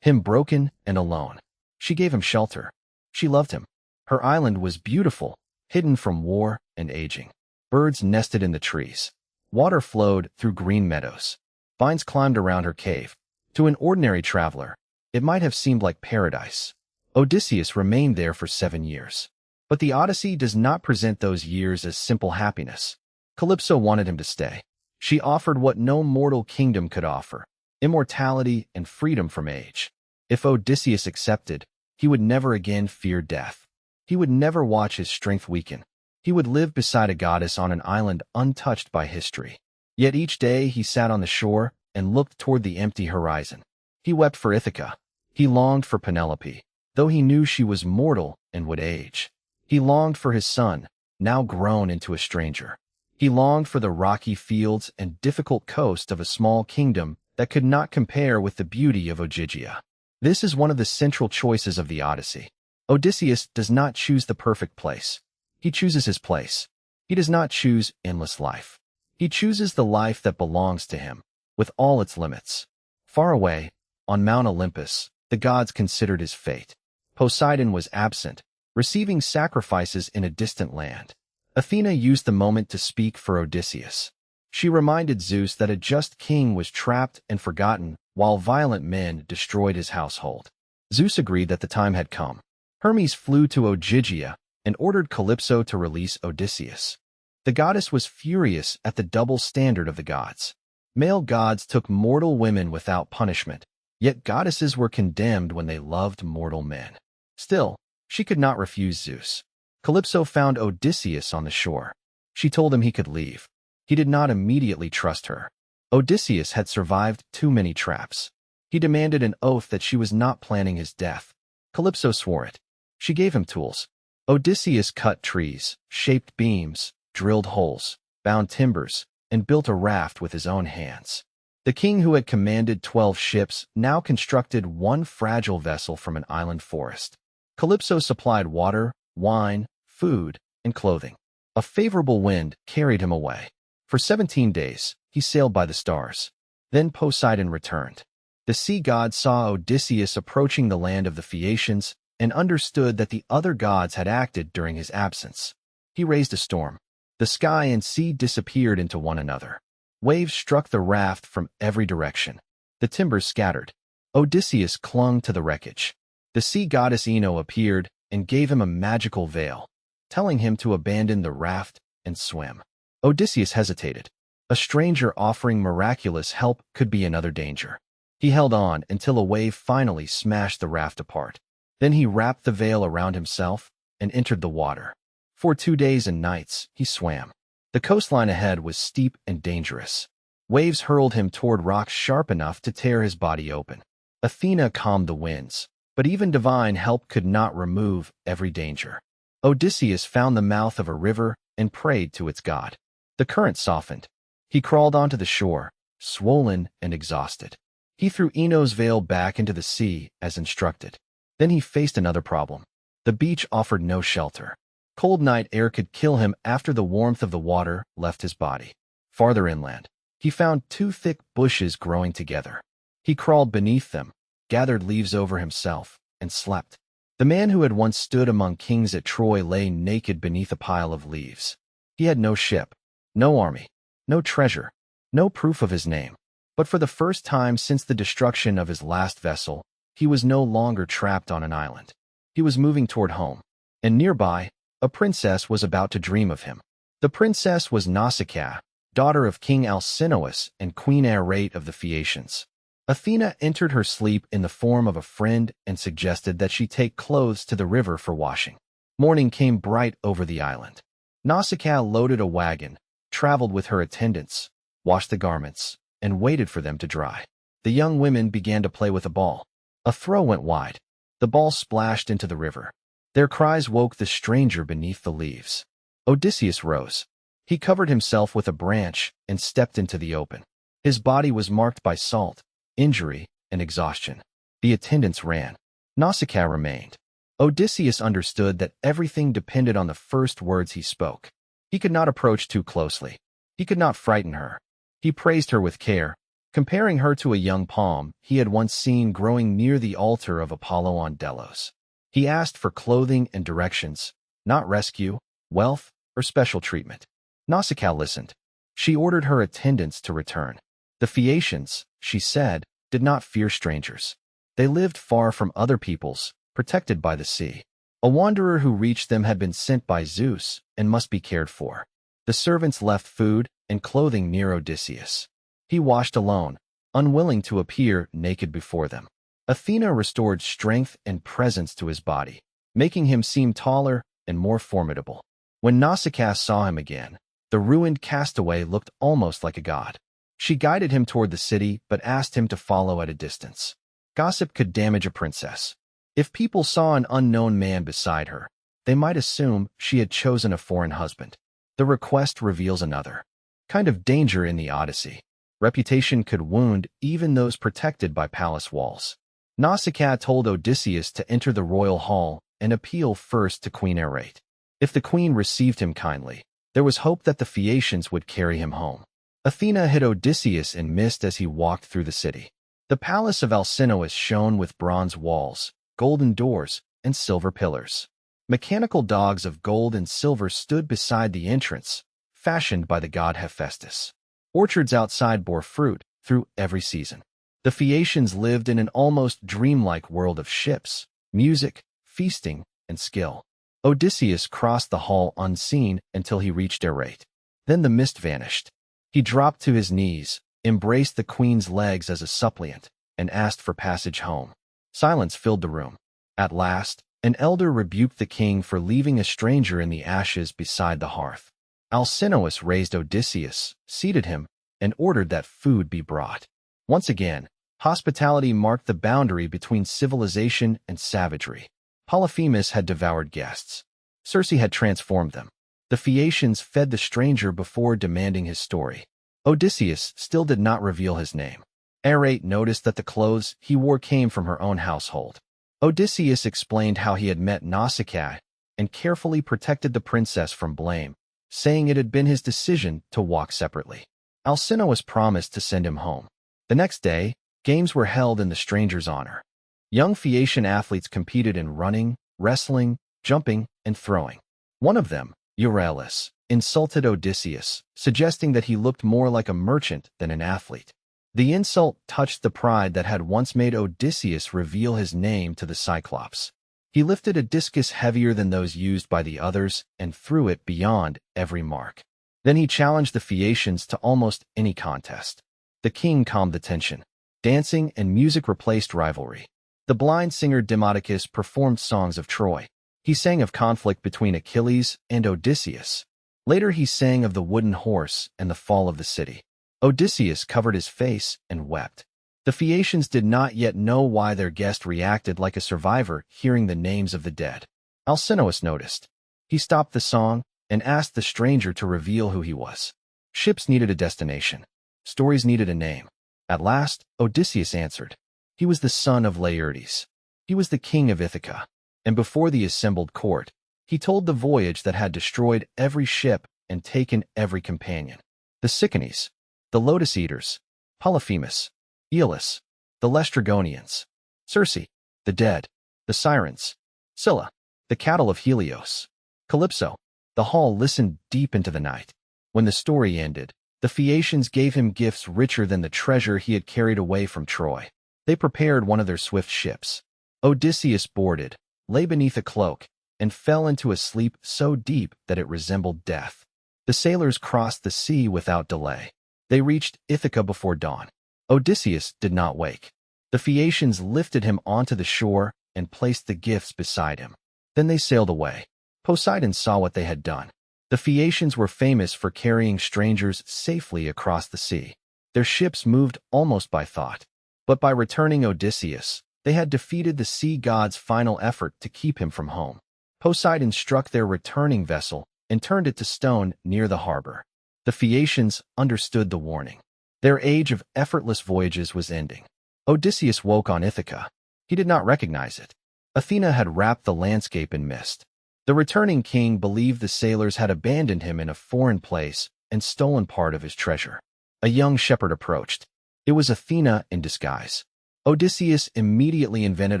him broken and alone. She gave him shelter. She loved him. Her island was beautiful, hidden from war and aging. Birds nested in the trees. Water flowed through green meadows. Vines climbed around her cave. To an ordinary traveler, it might have seemed like paradise. Odysseus remained there for 7 years. But the Odyssey does not present those years as simple happiness. Calypso wanted him to stay. She offered what no mortal kingdom could offer: immortality and freedom from age. If Odysseus accepted, he would never again fear death. He would never watch his strength weaken. He would live beside a goddess on an island untouched by history. Yet each day he sat on the shore and looked toward the empty horizon. He wept for Ithaca. He longed for Penelope, though he knew she was mortal and would age. He longed for his son, now grown into a stranger. He longed for the rocky fields and difficult coast of a small kingdom that could not compare with the beauty of Ogygia. This is one of the central choices of the Odyssey. Odysseus does not choose the perfect place. He chooses his place. He does not choose endless life. He chooses the life that belongs to him, with all its limits. Far away, on Mount Olympus, the gods considered his fate. Poseidon was absent, receiving sacrifices in a distant land. Athena used the moment to speak for Odysseus. She reminded Zeus that a just king was trapped and forgotten while violent men destroyed his household. Zeus agreed that the time had come. Hermes flew to Ogygia and ordered Calypso to release Odysseus. The goddess was furious at the double standard of the gods. Male gods took mortal women without punishment, yet goddesses were condemned when they loved mortal men. Still, she could not refuse Zeus. Calypso found Odysseus on the shore. She told him he could leave. He did not immediately trust her. Odysseus had survived too many traps. He demanded an oath that she was not planning his death. Calypso swore it. She gave him tools. Odysseus cut trees, shaped beams, drilled holes, bound timbers, and built a raft with his own hands. The king who had commanded 12 ships now constructed one fragile vessel from an island forest. Calypso supplied water, wine, food, and clothing. A favorable wind carried him away. For 17 days, he sailed by the stars. Then Poseidon returned. The sea god saw Odysseus approaching the land of the Phaeacians and understood that the other gods had acted during his absence. He raised a storm. The sky and sea disappeared into one another. Waves struck the raft from every direction. The timbers scattered. Odysseus clung to the wreckage. The sea goddess Ino appeared and gave him a magical veil, telling him to abandon the raft and swim. Odysseus hesitated. A stranger offering miraculous help could be another danger. He held on until a wave finally smashed the raft apart. Then he wrapped the veil around himself and entered the water. For 2 days and nights, he swam. The coastline ahead was steep and dangerous. Waves hurled him toward rocks sharp enough to tear his body open. Athena calmed the winds, but even divine help could not remove every danger. Odysseus found the mouth of a river and prayed to its god. The current softened. He crawled onto the shore, swollen and exhausted. He threw Ino's veil back into the sea as instructed. Then he faced another problem. The beach offered no shelter. Cold night air could kill him after the warmth of the water left his body. Farther inland, he found 2 thick bushes growing together. He crawled beneath them, gathered leaves over himself, and slept. The man who had once stood among kings at Troy lay naked beneath a pile of leaves. He had no ship, no army, no treasure, no proof of his name. But for the first time since the destruction of his last vessel, he was no longer trapped on an island. He was moving toward home, and nearby, a princess was about to dream of him. The princess was Nausicaa, daughter of King Alcinous and Queen Arete of the Phaeacians. Athena entered her sleep in the form of a friend and suggested that she take clothes to the river for washing. Morning came bright over the island. Nausicaa loaded a wagon, traveled with her attendants, washed the garments, and waited for them to dry. The young women began to play with a ball. A throw went wide. The ball splashed into the river. Their cries woke the stranger beneath the leaves. Odysseus rose. He covered himself with a branch and stepped into the open. His body was marked by salt, injury, and exhaustion. The attendants ran. Nausicaa remained. Odysseus understood that everything depended on the first words he spoke. He could not approach too closely. He could not frighten her. He praised her with care, comparing her to a young palm he had once seen growing near the altar of Apollo on Delos. He asked for clothing and directions, not rescue, wealth, or special treatment. Nausicaa listened. She ordered her attendants to return. The Phaeacians, she said, did not fear strangers. They lived far from other peoples, protected by the sea. A wanderer who reached them had been sent by Zeus and must be cared for. The servants left food and clothing near Odysseus. He washed alone, unwilling to appear naked before them. Athena restored strength and presence to his body, making him seem taller and more formidable. When Nausicaa saw him again, the ruined castaway looked almost like a god. She guided him toward the city but asked him to follow at a distance. Gossip could damage a princess. If people saw an unknown man beside her, they might assume she had chosen a foreign husband. The request reveals another kind of danger in the Odyssey. Reputation could wound even those protected by palace walls. Nausicaa told Odysseus to enter the royal hall and appeal first to Queen Arete. If the queen received him kindly, there was hope that the Phaeacians would carry him home. Athena hid Odysseus in mist as he walked through the city. The palace of Alcinous shone with bronze walls, golden doors, and silver pillars. Mechanical dogs of gold and silver stood beside the entrance, fashioned by the god Hephaestus. Orchards outside bore fruit through every season. The Phaeacians lived in an almost dreamlike world of ships, music, feasting, and skill. Odysseus crossed the hall unseen until he reached Arete. Then the mist vanished. He dropped to his knees, embraced the queen's legs as a suppliant, and asked for passage home. Silence filled the room. At last, an elder rebuked the king for leaving a stranger in the ashes beside the hearth. Alcinous raised Odysseus, seated him, and ordered that food be brought. Once again, hospitality marked the boundary between civilization and savagery. Polyphemus had devoured guests. Circe had transformed them. The Phaeacians fed the stranger before demanding his story. Odysseus still did not reveal his name. Arete noticed that the clothes he wore came from her own household. Odysseus explained how he had met Nausicaa and carefully protected the princess from blame, saying it had been his decision to walk separately. Alcinous promised to send him home. The next day, games were held in the stranger's honor. Young Phaeacian athletes competed in running, wrestling, jumping, and throwing. One of them, Euryalus, insulted Odysseus, suggesting that he looked more like a merchant than an athlete. The insult touched the pride that had once made Odysseus reveal his name to the Cyclops. He lifted a discus heavier than those used by the others and threw it beyond every mark. Then he challenged the Phaeacians to almost any contest. The king calmed the tension. Dancing and music replaced rivalry. The blind singer Demodocus performed songs of Troy. He sang of conflict between Achilles and Odysseus. Later he sang of the wooden horse and the fall of the city. Odysseus covered his face and wept. The Phaeacians did not yet know why their guest reacted like a survivor hearing the names of the dead. Alcinous noticed. He stopped the song and asked the stranger to reveal who he was. Ships needed a destination. Stories needed a name. At last, Odysseus answered. He was the son of Laertes. He was the king of Ithaca. And before the assembled court, he told the voyage that had destroyed every ship and taken every companion. The Sicanies, the Lotus Eaters, Polyphemus, Aeolus, the Laestrygonians, Circe, the dead, the Sirens, Scylla, the cattle of Helios, Calypso. The hall listened deep into the night. When the story ended, the Phaeacians gave him gifts richer than the treasure he had carried away from Troy. They prepared one of their swift ships. Odysseus boarded, lay beneath a cloak, and fell into a sleep so deep that it resembled death. The sailors crossed the sea without delay. They reached Ithaca before dawn. Odysseus did not wake. The Phaeacians lifted him onto the shore and placed the gifts beside him. Then they sailed away. Poseidon saw what they had done. The Phaeacians were famous for carrying strangers safely across the sea. Their ships moved almost by thought. But by returning Odysseus, they had defeated the sea god's final effort to keep him from home. Poseidon struck their returning vessel and turned it to stone near the harbor. The Phaeacians understood the warning. Their age of effortless voyages was ending. Odysseus woke on Ithaca. He did not recognize it. Athena had wrapped the landscape in mist. The returning king believed the sailors had abandoned him in a foreign place and stolen part of his treasure. A young shepherd approached. It was Athena in disguise. Odysseus immediately invented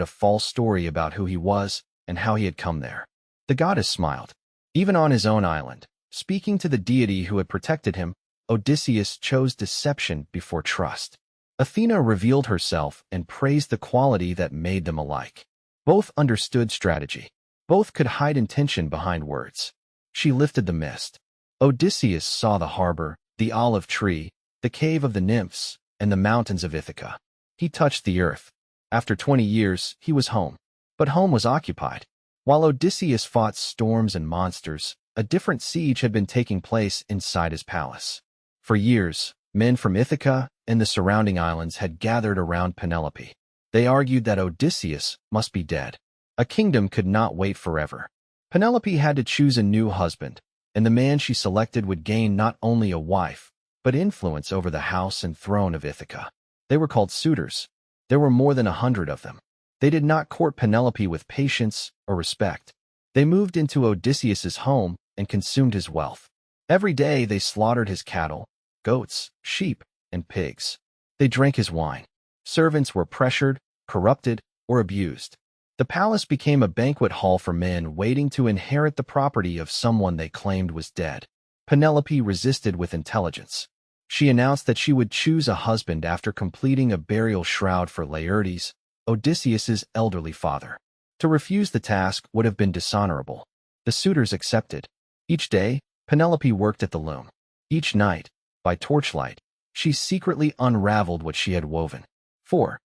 a false story about who he was and how he had come there. The goddess smiled. Even on his own island, speaking to the deity who had protected him, Odysseus chose deception before trust. Athena revealed herself and praised the quality that made them alike. Both understood strategy. Both could hide intention behind words. She lifted the mist. Odysseus saw the harbor, the olive tree, the cave of the nymphs, and the mountains of Ithaca. He touched the earth. After 20 years, he was home. But home was occupied. While Odysseus fought storms and monsters, a different siege had been taking place inside his palace. For years, men from Ithaca and the surrounding islands had gathered around Penelope. They argued that Odysseus must be dead. A kingdom could not wait forever. Penelope had to choose a new husband, and the man she selected would gain not only a wife, but influence over the house and throne of Ithaca. They were called suitors. There were more than 100 of them. They did not court Penelope with patience or respect. They moved into Odysseus's home and consumed his wealth. Every day they slaughtered his cattle, goats, sheep, and pigs. They drank his wine. Servants were pressured, corrupted, or abused. The palace became a banquet hall for men waiting to inherit the property of someone they claimed was dead. Penelope resisted with intelligence. She announced that she would choose a husband after completing a burial shroud for Laertes, Odysseus's elderly father. To refuse the task would have been dishonorable. The suitors accepted. Each day, Penelope worked at the loom. Each night, by torchlight, she secretly unraveled what she had woven. For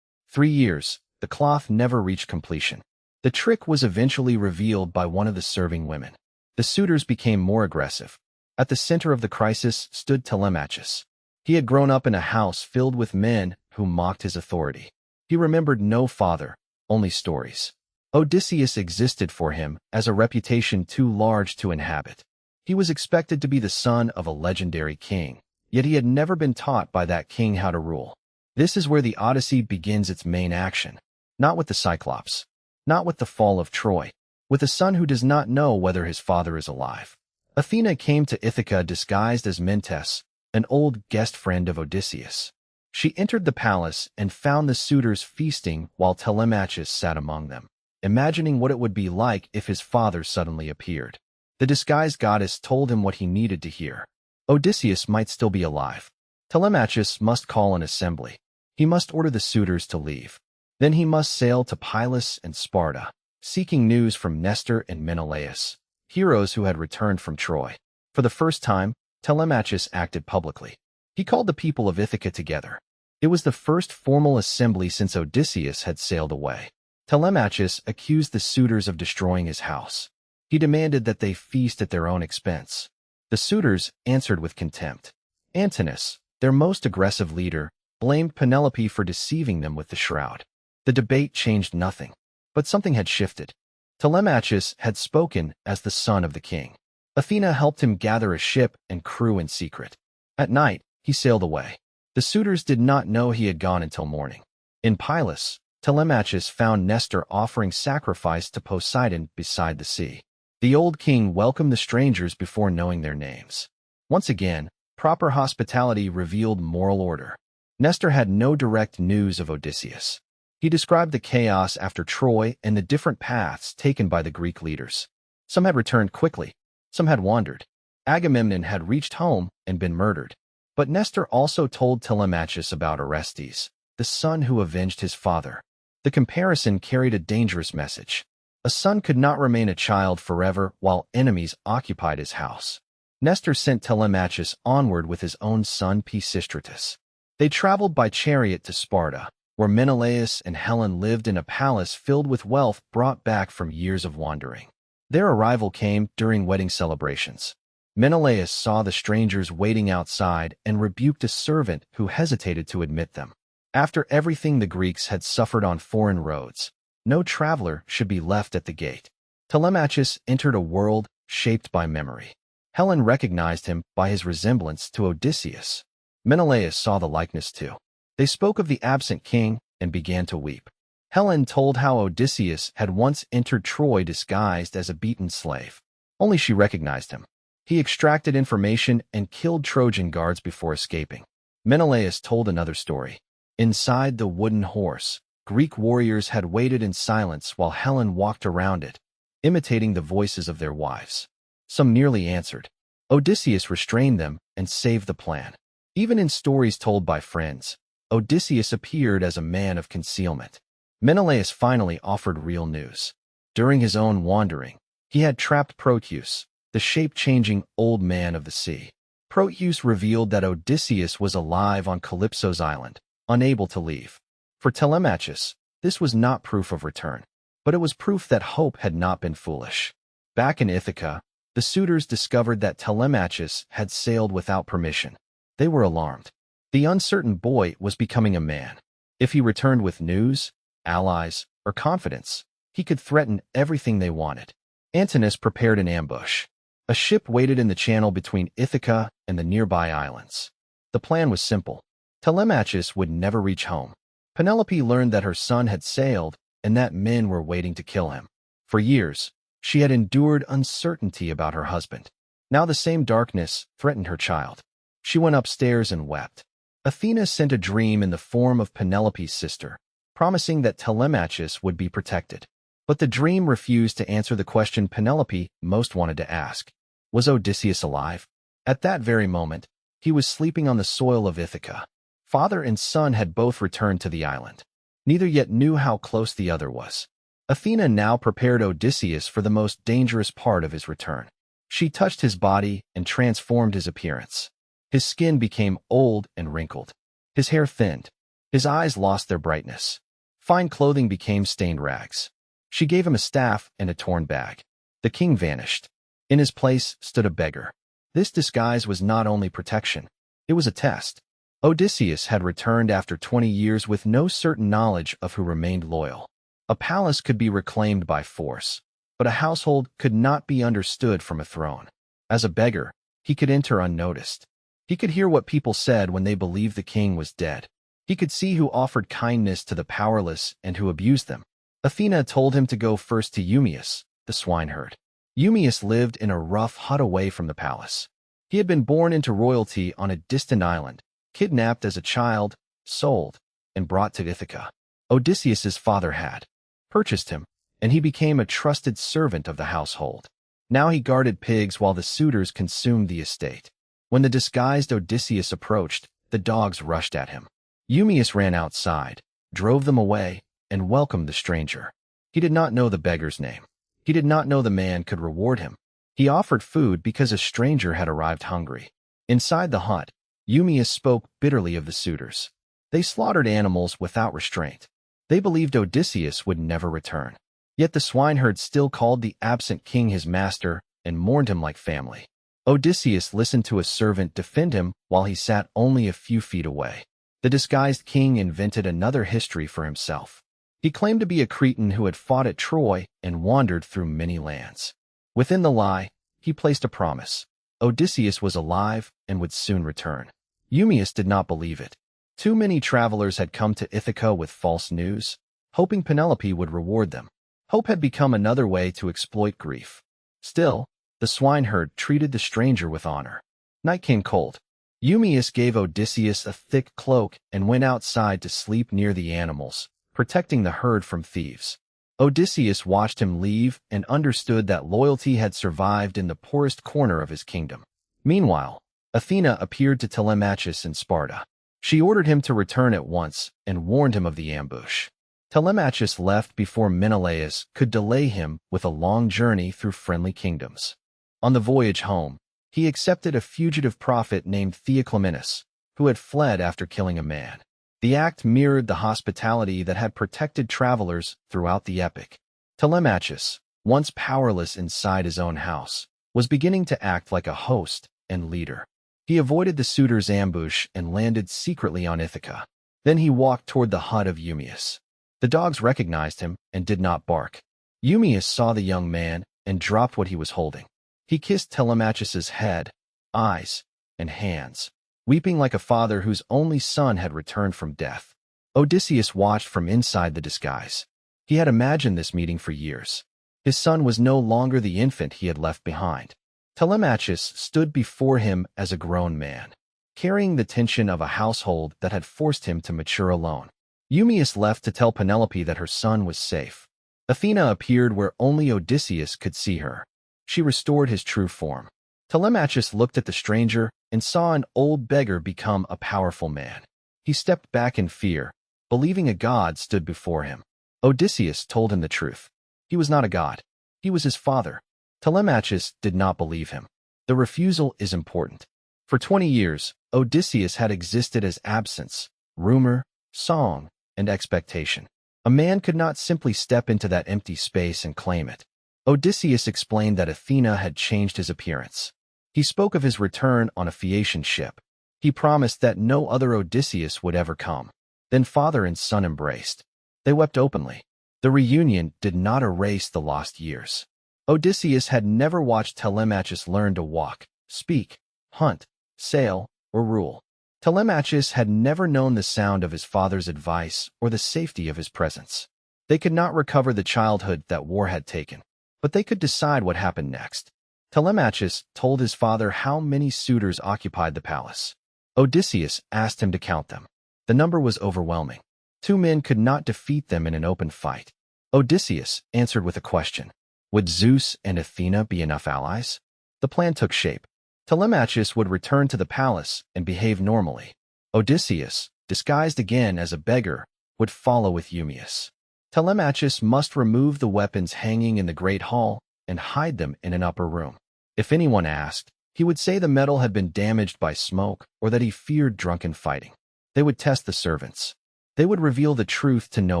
3 years, the cloth never reached completion. The trick was eventually revealed by one of the serving women. The suitors became more aggressive. At the center of the crisis stood Telemachus. He had grown up in a house filled with men who mocked his authority. He remembered no father, only stories. Odysseus existed for him as a reputation too large to inhabit. He was expected to be the son of a legendary king, yet he had never been taught by that king how to rule. This is where the Odyssey begins its main action. Not with the Cyclops, not with the fall of Troy, with a son who does not know whether his father is alive. Athena came to Ithaca disguised as Mentes, an old guest friend of Odysseus. She entered the palace and found the suitors feasting while Telemachus sat among them, imagining what it would be like if his father suddenly appeared. The disguised goddess told him what he needed to hear. Odysseus might still be alive. Telemachus must call an assembly. He must order the suitors to leave. Then he must sail to Pylos and Sparta, seeking news from Nestor and Menelaus, heroes who had returned from Troy. For the first time, Telemachus acted publicly. He called the people of Ithaca together. It was the first formal assembly since Odysseus had sailed away. Telemachus accused the suitors of destroying his house. He demanded that they feast at their own expense. The suitors answered with contempt. Antinous, their most aggressive leader, blamed Penelope for deceiving them with the shroud. The debate changed nothing, but something had shifted. Telemachus had spoken as the son of the king. Athena helped him gather a ship and crew in secret. At night, he sailed away. The suitors did not know he had gone until morning. In Pylos, Telemachus found Nestor offering sacrifice to Poseidon beside the sea. The old king welcomed the strangers before knowing their names. Once again, proper hospitality revealed moral order. Nestor had no direct news of Odysseus. He described the chaos after Troy and the different paths taken by the Greek leaders. Some had returned quickly, some had wandered. Agamemnon had reached home and been murdered. But Nestor also told Telemachus about Orestes, the son who avenged his father. The comparison carried a dangerous message. A son could not remain a child forever while enemies occupied his house. Nestor sent Telemachus onward with his own son Pisistratus. They traveled by chariot to Sparta, where Menelaus and Helen lived in a palace filled with wealth brought back from years of wandering. Their arrival came during wedding celebrations. Menelaus saw the strangers waiting outside and rebuked a servant who hesitated to admit them. After everything the Greeks had suffered on foreign roads, no traveler should be left at the gate. Telemachus entered a world shaped by memory. Helen recognized him by his resemblance to Odysseus. Menelaus saw the likeness too. They spoke of the absent king and began to weep. Helen told how Odysseus had once entered Troy disguised as a beaten slave. Only she recognized him. He extracted information and killed Trojan guards before escaping. Menelaus told another story. Inside the wooden horse, Greek warriors had waited in silence while Helen walked around it, imitating the voices of their wives. Some nearly answered. Odysseus restrained them and saved the plan. Even in stories told by friends, Odysseus appeared as a man of concealment. Menelaus finally offered real news. During his own wandering, he had trapped Proteus, the shape-changing old man of the sea. Proteus revealed that Odysseus was alive on Calypso's island, unable to leave. For Telemachus, this was not proof of return, but it was proof that hope had not been foolish. Back in Ithaca, the suitors discovered that Telemachus had sailed without permission. They were alarmed. The uncertain boy was becoming a man. If he returned with news, allies, or confidence, he could threaten everything they wanted. Antinous prepared an ambush. A ship waited in the channel between Ithaca and the nearby islands. The plan was simple. Telemachus would never reach home. Penelope learned that her son had sailed and that men were waiting to kill him. For years, she had endured uncertainty about her husband. Now the same darkness threatened her child. She went upstairs and wept. Athena sent a dream in the form of Penelope's sister, promising that Telemachus would be protected. But the dream refused to answer the question Penelope most wanted to ask. Was Odysseus alive? At that very moment, he was sleeping on the soil of Ithaca. Father and son had both returned to the island. Neither yet knew how close the other was. Athena now prepared Odysseus for the most dangerous part of his return. She touched his body and transformed his appearance. His skin became old and wrinkled. His hair thinned. His eyes lost their brightness. Fine clothing became stained rags. She gave him a staff and a torn bag. The king vanished. In his place stood a beggar. This disguise was not only protection, it was a test. Odysseus had returned after 20 years with no certain knowledge of who remained loyal. A palace could be reclaimed by force, but a household could not be understood from a throne. As a beggar, he could enter unnoticed. He could hear what people said when they believed the king was dead. He could see who offered kindness to the powerless and who abused them. Athena told him to go first to Eumaeus, the swineherd. Eumaeus lived in a rough hut away from the palace. He had been born into royalty on a distant island, kidnapped as a child, sold, and brought to Ithaca. Odysseus's father had purchased him, and he became a trusted servant of the household. Now he guarded pigs while the suitors consumed the estate. When the disguised Odysseus approached, the dogs rushed at him. Eumaeus ran outside, drove them away, and welcomed the stranger. He did not know the beggar's name. He did not know the man could reward him. He offered food because a stranger had arrived hungry. Inside the hut, Eumaeus spoke bitterly of the suitors. They slaughtered animals without restraint. They believed Odysseus would never return. Yet the swineherd still called the absent king his master and mourned him like family. Odysseus listened to a servant defend him while he sat only a few feet away. The disguised king invented another history for himself. He claimed to be a Cretan who had fought at Troy and wandered through many lands. Within the lie, he placed a promise. Odysseus was alive and would soon return. Eumaeus did not believe it. Too many travelers had come to Ithaca with false news, hoping Penelope would reward them. Hope had become another way to exploit grief. Still, the swineherd treated the stranger with honor. Night came cold. Eumaeus gave Odysseus a thick cloak and went outside to sleep near the animals, protecting the herd from thieves. Odysseus watched him leave and understood that loyalty had survived in the poorest corner of his kingdom. Meanwhile, Athena appeared to Telemachus in Sparta. She ordered him to return at once and warned him of the ambush. Telemachus left before Menelaus could delay him with a long journey through friendly kingdoms. On the voyage home, he accepted a fugitive prophet named Theoclymenus, who had fled after killing a man. The act mirrored the hospitality that had protected travelers throughout the epic. Telemachus, once powerless inside his own house, was beginning to act like a host and leader. He avoided the suitors' ambush and landed secretly on Ithaca. Then he walked toward the hut of Eumaeus. The dogs recognized him and did not bark. Eumaeus saw the young man and dropped what he was holding. He kissed Telemachus's head, eyes, and hands, weeping like a father whose only son had returned from death. Odysseus watched from inside the disguise. He had imagined this meeting for years. His son was no longer the infant he had left behind. Telemachus stood before him as a grown man, carrying the tension of a household that had forced him to mature alone. Eumaeus left to tell Penelope that her son was safe. Athena appeared where only Odysseus could see her. She restored his true form. Telemachus looked at the stranger and saw an old beggar become a powerful man. He stepped back in fear, believing a god stood before him. Odysseus told him the truth. He was not a god. He was his father. Telemachus did not believe him. The refusal is important. For 20 years, Odysseus had existed as absence, rumor, song, and expectation. A man could not simply step into that empty space and claim it. Odysseus explained that Athena had changed his appearance. He spoke of his return on a Phaeacian ship. He promised that no other Odysseus would ever come. Then father and son embraced. They wept openly. The reunion did not erase the lost years. Odysseus had never watched Telemachus learn to walk, speak, hunt, sail, or rule. Telemachus had never known the sound of his father's advice or the safety of his presence. They could not recover the childhood that war had taken, but they could decide what happened next. Telemachus told his father how many suitors occupied the palace. Odysseus asked him to count them. The number was overwhelming. 2 men could not defeat them in an open fight. Odysseus answered with a question. Would Zeus and Athena be enough allies? The plan took shape. Telemachus would return to the palace and behave normally. Odysseus, disguised again as a beggar, would follow with Eumaeus. Telemachus must remove the weapons hanging in the great hall and hide them in an upper room. If anyone asked, He would say the metal had been damaged by smoke or that he feared drunken fighting. They would test the servants. They would reveal the truth to no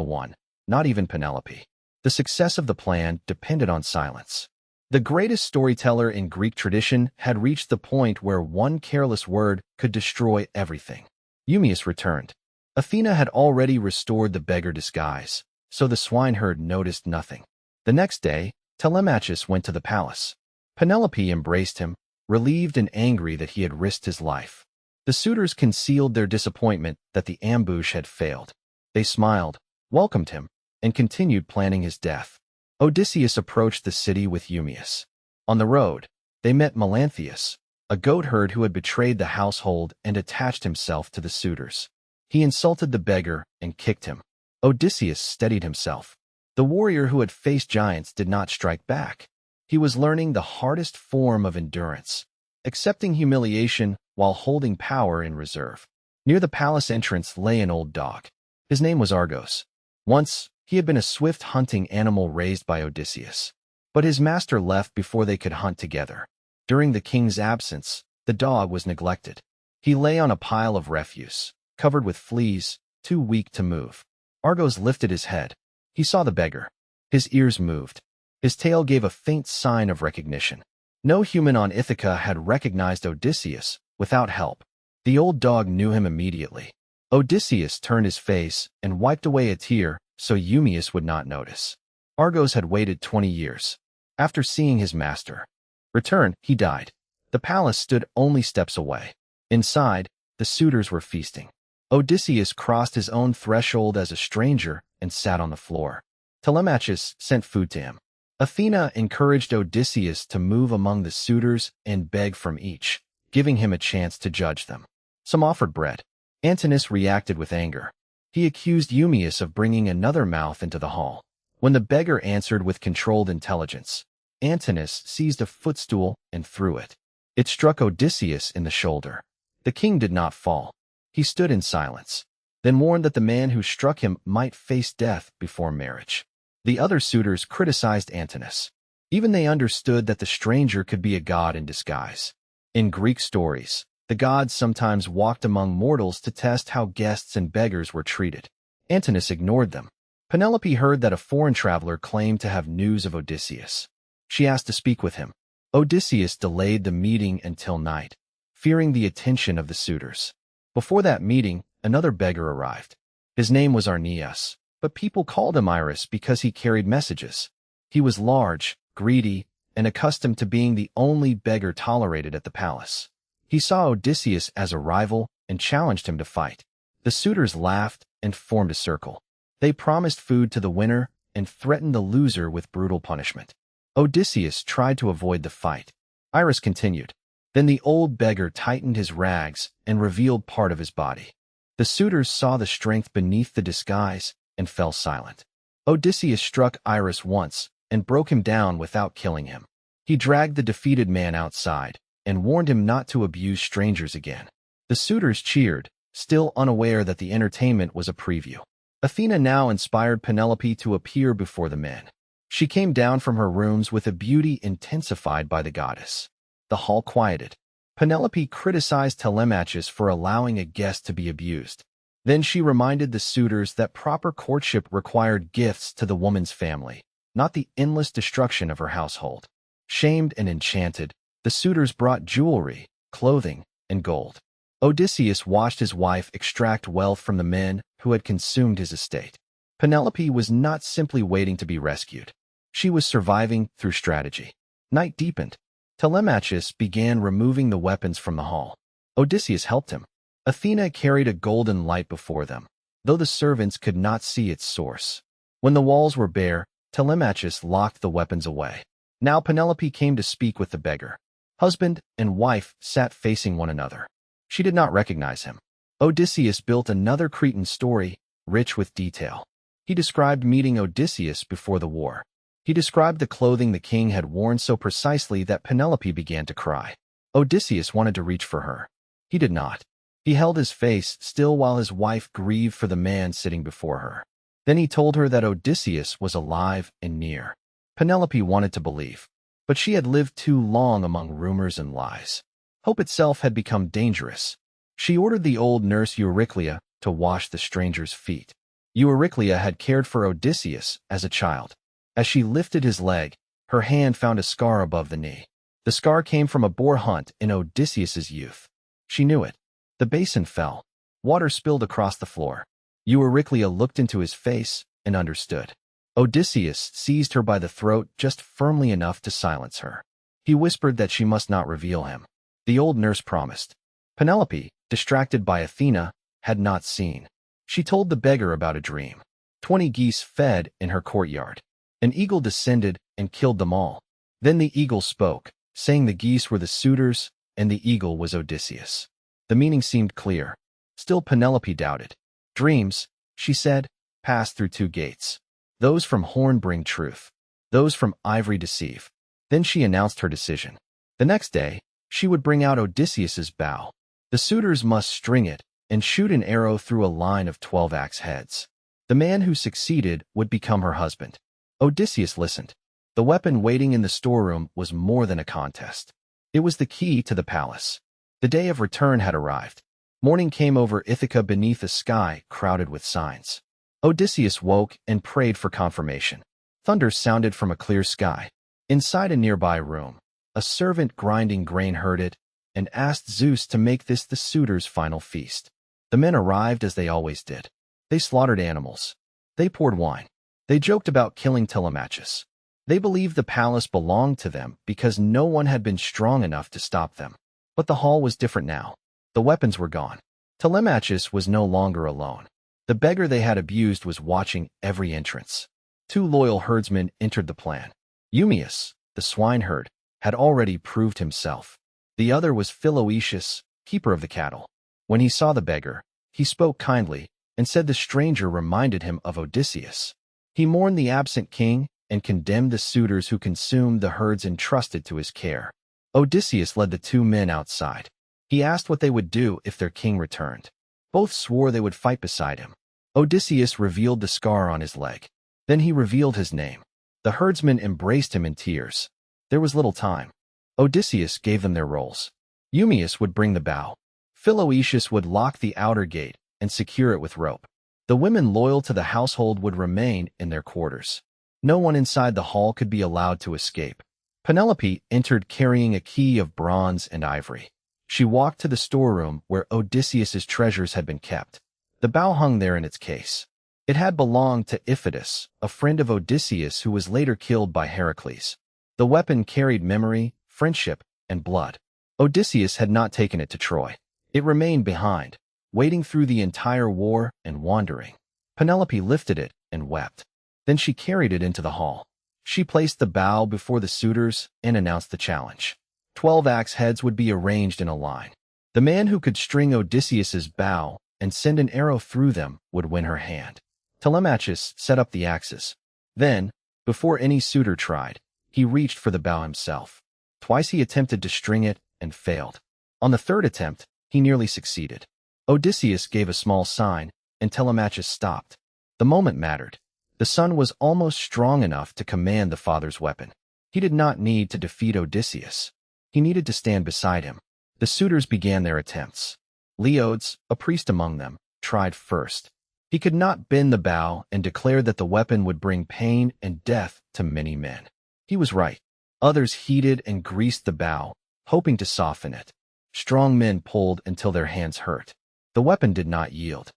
one, not even Penelope. The success of the plan depended on silence. The greatest storyteller in Greek tradition had reached the point where one careless word could destroy everything. Eumaeus returned. Athena had already restored the beggar disguise, so the swineherd noticed nothing. The next day, Telemachus went to the palace. Penelope embraced him, relieved and angry that he had risked his life. The suitors concealed their disappointment that the ambush had failed. They smiled, welcomed him, and continued planning his death. Odysseus approached the city with Eumaeus. On the road, they met Melanthius, a goatherd who had betrayed the household and attached himself to the suitors. He insulted the beggar and kicked him. Odysseus steadied himself. The warrior who had faced giants did not strike back. He was learning the hardest form of endurance, accepting humiliation while holding power in reserve. Near the palace entrance lay an old dog. His name was Argos. Once, he had been a swift hunting animal raised by Odysseus. But his master left before they could hunt together. During the king's absence, the dog was neglected. He lay on a pile of refuse, covered with fleas, too weak to move. Argos lifted his head. He saw the beggar. His ears moved. His tail gave a faint sign of recognition. No human on Ithaca had recognized Odysseus without help. The old dog knew him immediately. Odysseus turned his face and wiped away a tear so Eumaeus would not notice. Argos had waited 20 years. After seeing his master return, he died. The palace stood only steps away. Inside, the suitors were feasting. Odysseus crossed his own threshold as a stranger and sat on the floor. Telemachus sent food to him. Athena encouraged Odysseus to move among the suitors and beg from each, giving him a chance to judge them. Some offered bread. Antinous reacted with anger. He accused Eumaeus of bringing another mouth into the hall. When the beggar answered with controlled intelligence, Antinous seized a footstool and threw it. It struck Odysseus in the shoulder. The king did not fall. He stood in silence, then warned that the man who struck him might face death before marriage. The other suitors criticized Antinous. Even they understood that the stranger could be a god in disguise. In Greek stories, the gods sometimes walked among mortals to test how guests and beggars were treated. Antinous ignored them. Penelope heard that a foreign traveler claimed to have news of Odysseus. She asked to speak with him. Odysseus delayed the meeting until night, fearing the attention of the suitors. Before that meeting, another beggar arrived. His name was Arneas, but people called him Iris because he carried messages. He was large, greedy, and accustomed to being the only beggar tolerated at the palace. He saw Odysseus as a rival and challenged him to fight. The suitors laughed and formed a circle. They promised food to the winner and threatened the loser with brutal punishment. Odysseus tried to avoid the fight. Iris continued. Then the old beggar tightened his rags and revealed part of his body. The suitors saw the strength beneath the disguise and fell silent. Odysseus struck Iris once and broke him down without killing him. He dragged the defeated man outside and warned him not to abuse strangers again. The suitors cheered, still unaware that the entertainment was a preview. Athena now inspired Penelope to appear before the men. She came down from her rooms with a beauty intensified by the goddess. The hall quieted. Penelope criticized Telemachus for allowing a guest to be abused. Then she reminded the suitors that proper courtship required gifts to the woman's family, not the endless destruction of her household. Shamed and enchanted, the suitors brought jewelry, clothing, and gold. Odysseus watched his wife extract wealth from the men who had consumed his estate. Penelope was not simply waiting to be rescued. She was surviving through strategy. Night deepened. Telemachus began removing the weapons from the hall. Odysseus helped him. Athena carried a golden light before them, though the servants could not see its source. When the walls were bare, Telemachus locked the weapons away. Now Penelope came to speak with the beggar. Husband and wife sat facing one another. She did not recognize him. Odysseus built another Cretan story, rich with detail. He described meeting Odysseus before the war. He described the clothing the king had worn so precisely that Penelope began to cry. Odysseus wanted to reach for her. He did not. He held his face still while his wife grieved for the man sitting before her. Then he told her that Odysseus was alive and near. Penelope wanted to believe. But she had lived too long among rumors and lies. Hope itself had become dangerous. She ordered the old nurse Euryclea to wash the stranger's feet. Euryclea had cared for Odysseus as a child. As she lifted his leg, her hand found a scar above the knee. The scar came from a boar hunt in Odysseus's youth. She knew it. The basin fell. Water spilled across the floor. Euryclea looked into his face and understood. Odysseus seized her by the throat just firmly enough to silence her. He whispered that she must not reveal him. The old nurse promised. Penelope, distracted by Athena, had not seen. She told the beggar about a dream. 20 geese fed in her courtyard. An eagle descended and killed them all. Then the eagle spoke, saying the geese were the suitors and the eagle was Odysseus. The meaning seemed clear. Still Penelope doubted. Dreams, she said, pass through 2 gates. Those from horn bring truth. Those from ivory deceive. Then she announced her decision. The next day, she would bring out Odysseus's bow. The suitors must string it and shoot an arrow through a line of 12 axe heads. The man who succeeded would become her husband. Odysseus listened. The weapon waiting in the storeroom was more than a contest. It was the key to the palace. The day of return had arrived. Morning came over Ithaca beneath a sky crowded with signs. Odysseus woke and prayed for confirmation. Thunder sounded from a clear sky. Inside a nearby room, a servant grinding grain heard it and asked Zeus to make this the suitors' final feast. The men arrived as they always did. They slaughtered animals. They poured wine. They joked about killing Telemachus. They believed the palace belonged to them because no one had been strong enough to stop them. But the hall was different now. The weapons were gone. Telemachus was no longer alone. The beggar they had abused was watching every entrance. 2 loyal herdsmen entered the plan. Eumaeus, the swineherd, had already proved himself. The other was Philoetius, keeper of the cattle. When he saw the beggar, he spoke kindly and said the stranger reminded him of Odysseus. He mourned the absent king and condemned the suitors who consumed the herds entrusted to his care. Odysseus led the 2 men outside. He asked what they would do if their king returned. Both swore they would fight beside him. Odysseus revealed the scar on his leg. Then he revealed his name. The herdsmen embraced him in tears. There was little time. Odysseus gave them their roles. Eumaeus would bring the bow. Philoetius would lock the outer gate and secure it with rope. The women loyal to the household would remain in their quarters. No one inside the hall could be allowed to escape. Penelope entered carrying a key of bronze and ivory. She walked to the storeroom where Odysseus's treasures had been kept. The bow hung there in its case. It had belonged to Iphitus, a friend of Odysseus who was later killed by Heracles. The weapon carried memory, friendship, and blood. Odysseus had not taken it to Troy. It remained behind, waiting through the entire war and wandering. Penelope lifted it and wept. Then she carried it into the hall. She placed the bow before the suitors and announced the challenge. 12 axe heads would be arranged in a line. The man who could string Odysseus's bow and send an arrow through them would win her hand. Telemachus set up the axes. Then, before any suitor tried, he reached for the bow himself. Twice he attempted to string it and failed. On the 3rd attempt, he nearly succeeded. Odysseus gave a small sign, and Telemachus stopped. The moment mattered. The son was almost strong enough to command the father's weapon. He did not need to defeat Odysseus. He needed to stand beside him. The suitors began their attempts. Leodes, a priest among them, tried first. He could not bend the bow and declared that the weapon would bring pain and death to many men. He was right. Others heated and greased the bow, hoping to soften it. Strong men pulled until their hands hurt. The weapon did not yield.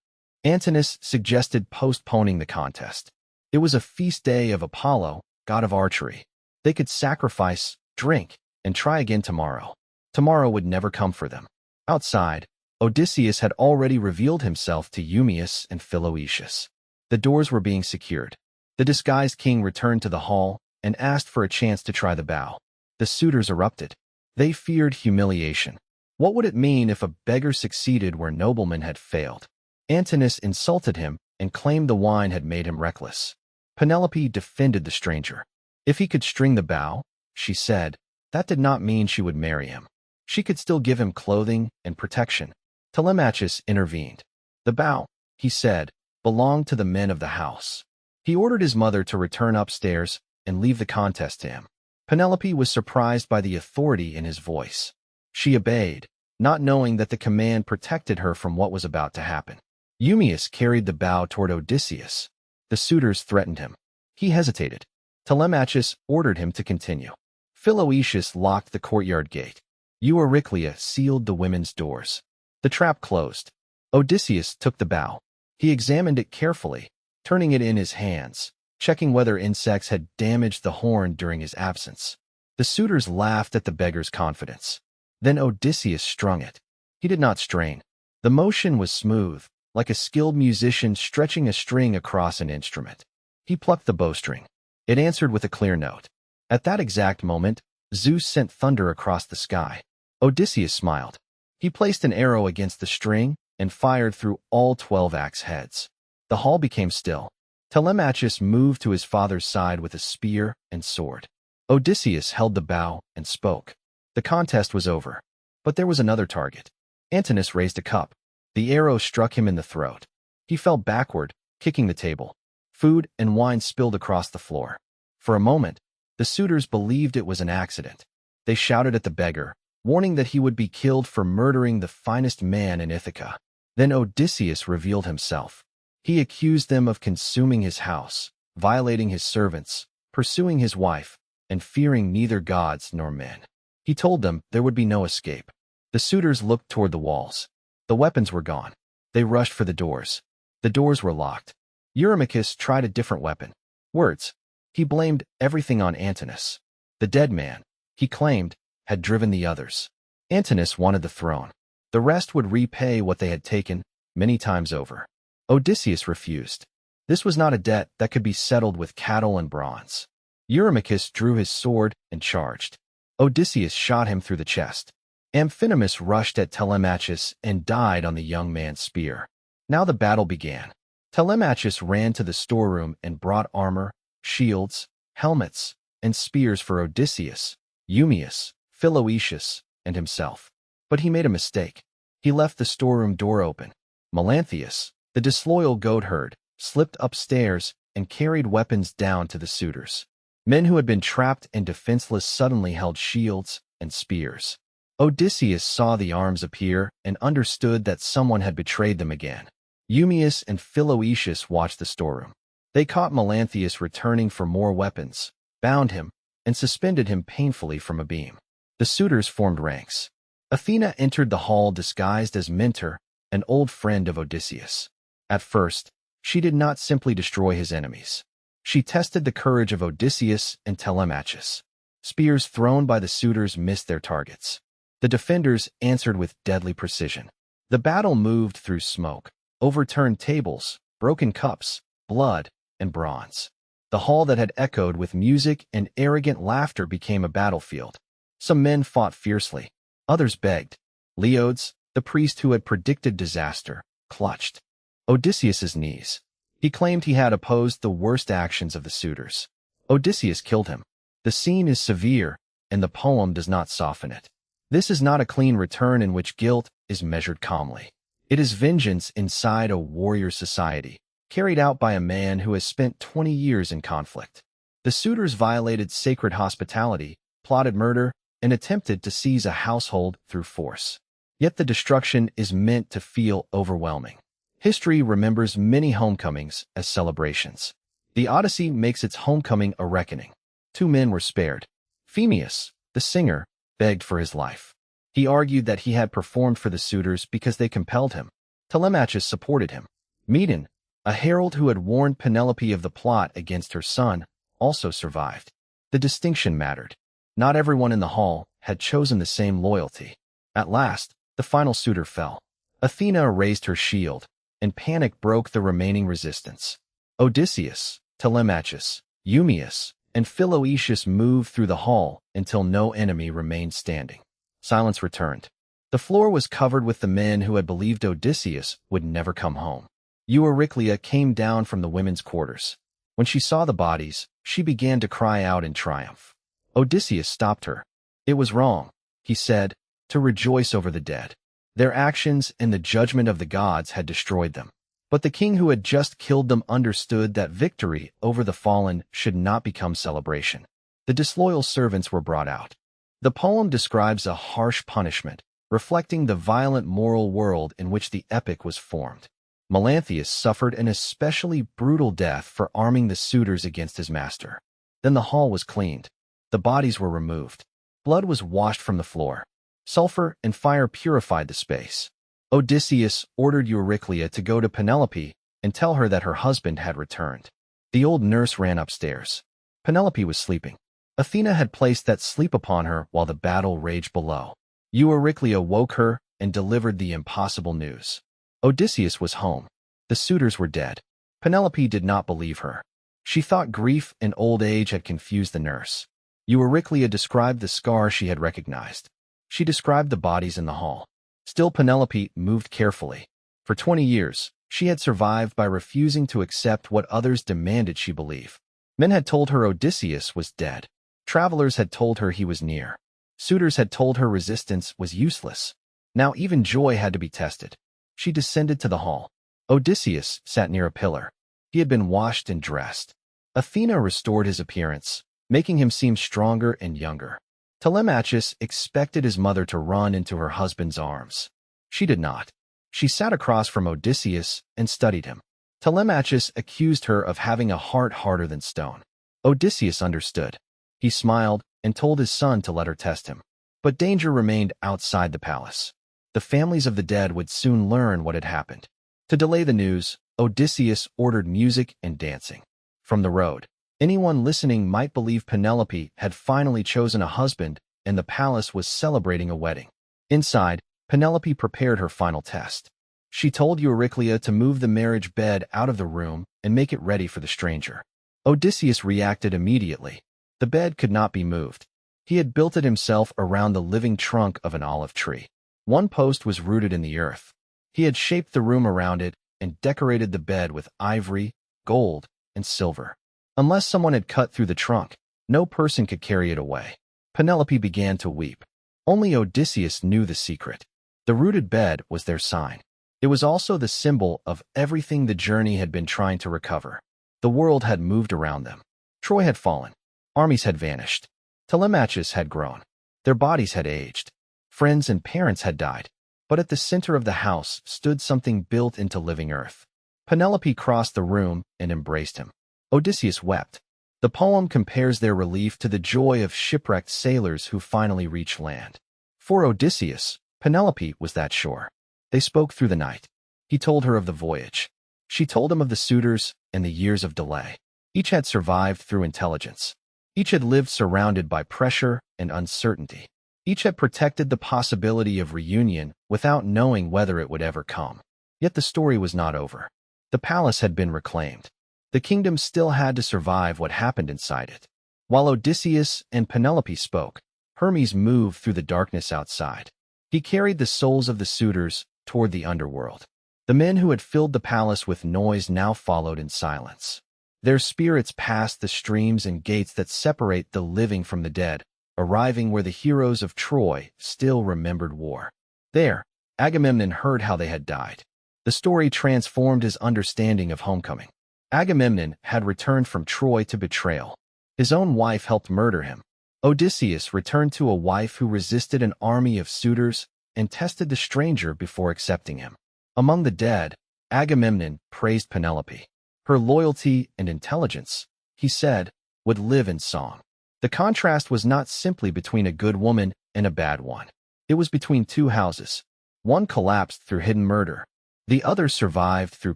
Antinous suggested postponing the contest. It was a feast day of Apollo, god of archery. They could sacrifice, drink, and try again tomorrow. Tomorrow would never come for them. Outside, Odysseus had already revealed himself to Eumaeus and Philoetius. The doors were being secured. The disguised king returned to the hall and asked for a chance to try the bow. The suitors erupted. They feared humiliation. What would it mean if a beggar succeeded where noblemen had failed? Antinous insulted him and claimed the wine had made him reckless. Penelope defended the stranger. If he could string the bow, she said, that did not mean she would marry him. She could still give him clothing and protection. Telemachus intervened. The bow, he said, belonged to the men of the house. He ordered his mother to return upstairs and leave the contest to him. Penelope was surprised by the authority in his voice. She obeyed, not knowing that the command protected her from what was about to happen. Eumaeus carried the bow toward Odysseus. The suitors threatened him. He hesitated. Telemachus ordered him to continue. Philoetius locked the courtyard gate. Euryclea sealed the women's doors. The trap closed. Odysseus took the bow. He examined it carefully, turning it in his hands, checking whether insects had damaged the horn during his absence. The suitors laughed at the beggar's confidence. Then Odysseus strung it. He did not strain. The motion was smooth, like a skilled musician stretching a string across an instrument. He plucked the bowstring. It answered with a clear note. At that exact moment, Zeus sent thunder across the sky. Odysseus smiled. He placed an arrow against the string and fired through all 12 axe heads. The hall became still. Telemachus moved to his father's side with a spear and sword. Odysseus held the bow and spoke. The contest was over. But there was another target. Antinous raised a cup. The arrow struck him in the throat. He fell backward, kicking the table. Food and wine spilled across the floor. For a moment, the suitors believed it was an accident. They shouted at the beggar, warning that he would be killed for murdering the finest man in Ithaca. Then Odysseus revealed himself. He accused them of consuming his house, violating his servants, pursuing his wife, and fearing neither gods nor men. He told them there would be no escape. The suitors looked toward the walls. The weapons were gone. They rushed for the doors. The doors were locked. Eurymachus tried a different weapon. Words. He blamed everything on Antinous. The dead man, he claimed, had driven the others. Antinous wanted the throne. The rest would repay what they had taken many times over. Odysseus refused. This was not a debt that could be settled with cattle and bronze. Eurymachus drew his sword and charged. Odysseus shot him through the chest. Amphinomus rushed at Telemachus and died on the young man's spear. Now the battle began. Telemachus ran to the storeroom and brought armor, shields, helmets, and spears for Odysseus, Eumaeus, Philoetius, and himself. But he made a mistake. He left the storeroom door open. Melanthius, the disloyal goatherd, slipped upstairs and carried weapons down to the suitors. Men who had been trapped and defenseless suddenly held shields and spears. Odysseus saw the arms appear and understood that someone had betrayed them again. Eumaeus and Philoetius watched the storeroom. They caught Melanthius returning for more weapons, bound him, and suspended him painfully from a beam. The suitors formed ranks. Athena entered the hall disguised as Mentor, an old friend of Odysseus. At first, she did not simply destroy his enemies. She tested the courage of Odysseus and Telemachus. Spears thrown by the suitors missed their targets. The defenders answered with deadly precision. The battle moved through smoke, overturned tables, broken cups, blood, and bronze. The hall that had echoed with music and arrogant laughter became a battlefield. Some men fought fiercely. Others begged. Leodes, the priest who had predicted disaster, clutched Odysseus's knees. He claimed he had opposed the worst actions of the suitors. Odysseus killed him. The scene is severe, and the poem does not soften it. This is not a clean return in which guilt is measured calmly. It is vengeance inside a warrior society, carried out by a man who has spent 20 years in conflict. The suitors violated sacred hospitality, plotted murder, and attempted to seize a household through force. Yet the destruction is meant to feel overwhelming. History remembers many homecomings as celebrations. The Odyssey makes its homecoming a reckoning. 2 men were spared. Phemius, the singer, begged for his life. He argued that he had performed for the suitors because they compelled him. Telemachus supported him. Medon, a herald who had warned Penelope of the plot against her son, also survived. The distinction mattered. Not everyone in the hall had chosen the same loyalty. At last, the final suitor fell. Athena raised her shield, and panic broke the remaining resistance. Odysseus, Telemachus, Eumaeus, and Philoetius moved through the hall until no enemy remained standing. Silence returned. The floor was covered with the men who had believed Odysseus would never come home. Euryclea came down from the women's quarters. When she saw the bodies, she began to cry out in triumph. Odysseus stopped her. It was wrong, he said, to rejoice over the dead. Their actions and the judgment of the gods had destroyed them. But the king who had just killed them understood that victory over the fallen should not become celebration. The disloyal servants were brought out. The poem describes a harsh punishment, reflecting the violent moral world in which the epic was formed. Melanthius suffered an especially brutal death for arming the suitors against his master. Then the hall was cleaned. The bodies were removed. Blood was washed from the floor. Sulfur and fire purified the space. Odysseus ordered Euryclea to go to Penelope and tell her that her husband had returned. The old nurse ran upstairs. Penelope was sleeping. Athena had placed that sleep upon her while the battle raged below. Euryclea woke her and delivered the impossible news. Odysseus was home. The suitors were dead. Penelope did not believe her. She thought grief and old age had confused the nurse. Euryclea described the scar she had recognized. She described the bodies in the hall. Still, Penelope moved carefully. For 20 years, she had survived by refusing to accept what others demanded she believe. Men had told her Odysseus was dead. Travelers had told her he was near. Suitors had told her resistance was useless. Now even joy had to be tested. She descended to the hall. Odysseus sat near a pillar. He had been washed and dressed. Athena restored his appearance, making him seem stronger and younger. Telemachus expected his mother to run into her husband's arms. She did not. She sat across from Odysseus and studied him. Telemachus accused her of having a heart harder than stone. Odysseus understood. He smiled and told his son to let her test him. But danger remained outside the palace. The families of the dead would soon learn what had happened. To delay the news, Odysseus ordered music and dancing. From the road, anyone listening might believe Penelope had finally chosen a husband and the palace was celebrating a wedding. Inside, Penelope prepared her final test. She told Euryclea to move the marriage bed out of the room and make it ready for the stranger. Odysseus reacted immediately. The bed could not be moved. He had built it himself around the living trunk of an olive tree. One post was rooted in the earth. He had shaped the room around it and decorated the bed with ivory, gold, and silver. Unless someone had cut through the trunk, no person could carry it away. Penelope began to weep. Only Odysseus knew the secret. The rooted bed was their sign. It was also the symbol of everything the journey had been trying to recover. The world had moved around them. Troy had fallen. Armies had vanished. Telemachus had grown. Their bodies had aged. Friends and parents had died. But at the center of the house stood something built into living earth. Penelope crossed the room and embraced him. Odysseus wept. The poem compares their relief to the joy of shipwrecked sailors who finally reach land. For Odysseus, Penelope was that shore. They spoke through the night. He told her of the voyage. She told him of the suitors and the years of delay. Each had survived through intelligence. Each had lived surrounded by pressure and uncertainty. Each had protected the possibility of reunion without knowing whether it would ever come. Yet the story was not over. The palace had been reclaimed. The kingdom still had to survive what happened inside it. While Odysseus and Penelope spoke, Hermes moved through the darkness outside. He carried the souls of the suitors toward the underworld. The men who had filled the palace with noise now followed in silence. Their spirits passed the streams and gates that separate the living from the dead, arriving where the heroes of Troy still remembered war. There, Agamemnon heard how they had died. The story transformed his understanding of homecoming. Agamemnon had returned from Troy to betrayal. His own wife helped murder him. Odysseus returned to a wife who resisted an army of suitors and tested the stranger before accepting him. Among the dead, Agamemnon praised Penelope. Her loyalty and intelligence, he said, would live in song. The contrast was not simply between a good woman and a bad one. It was between two houses. One collapsed through hidden murder. The other survived through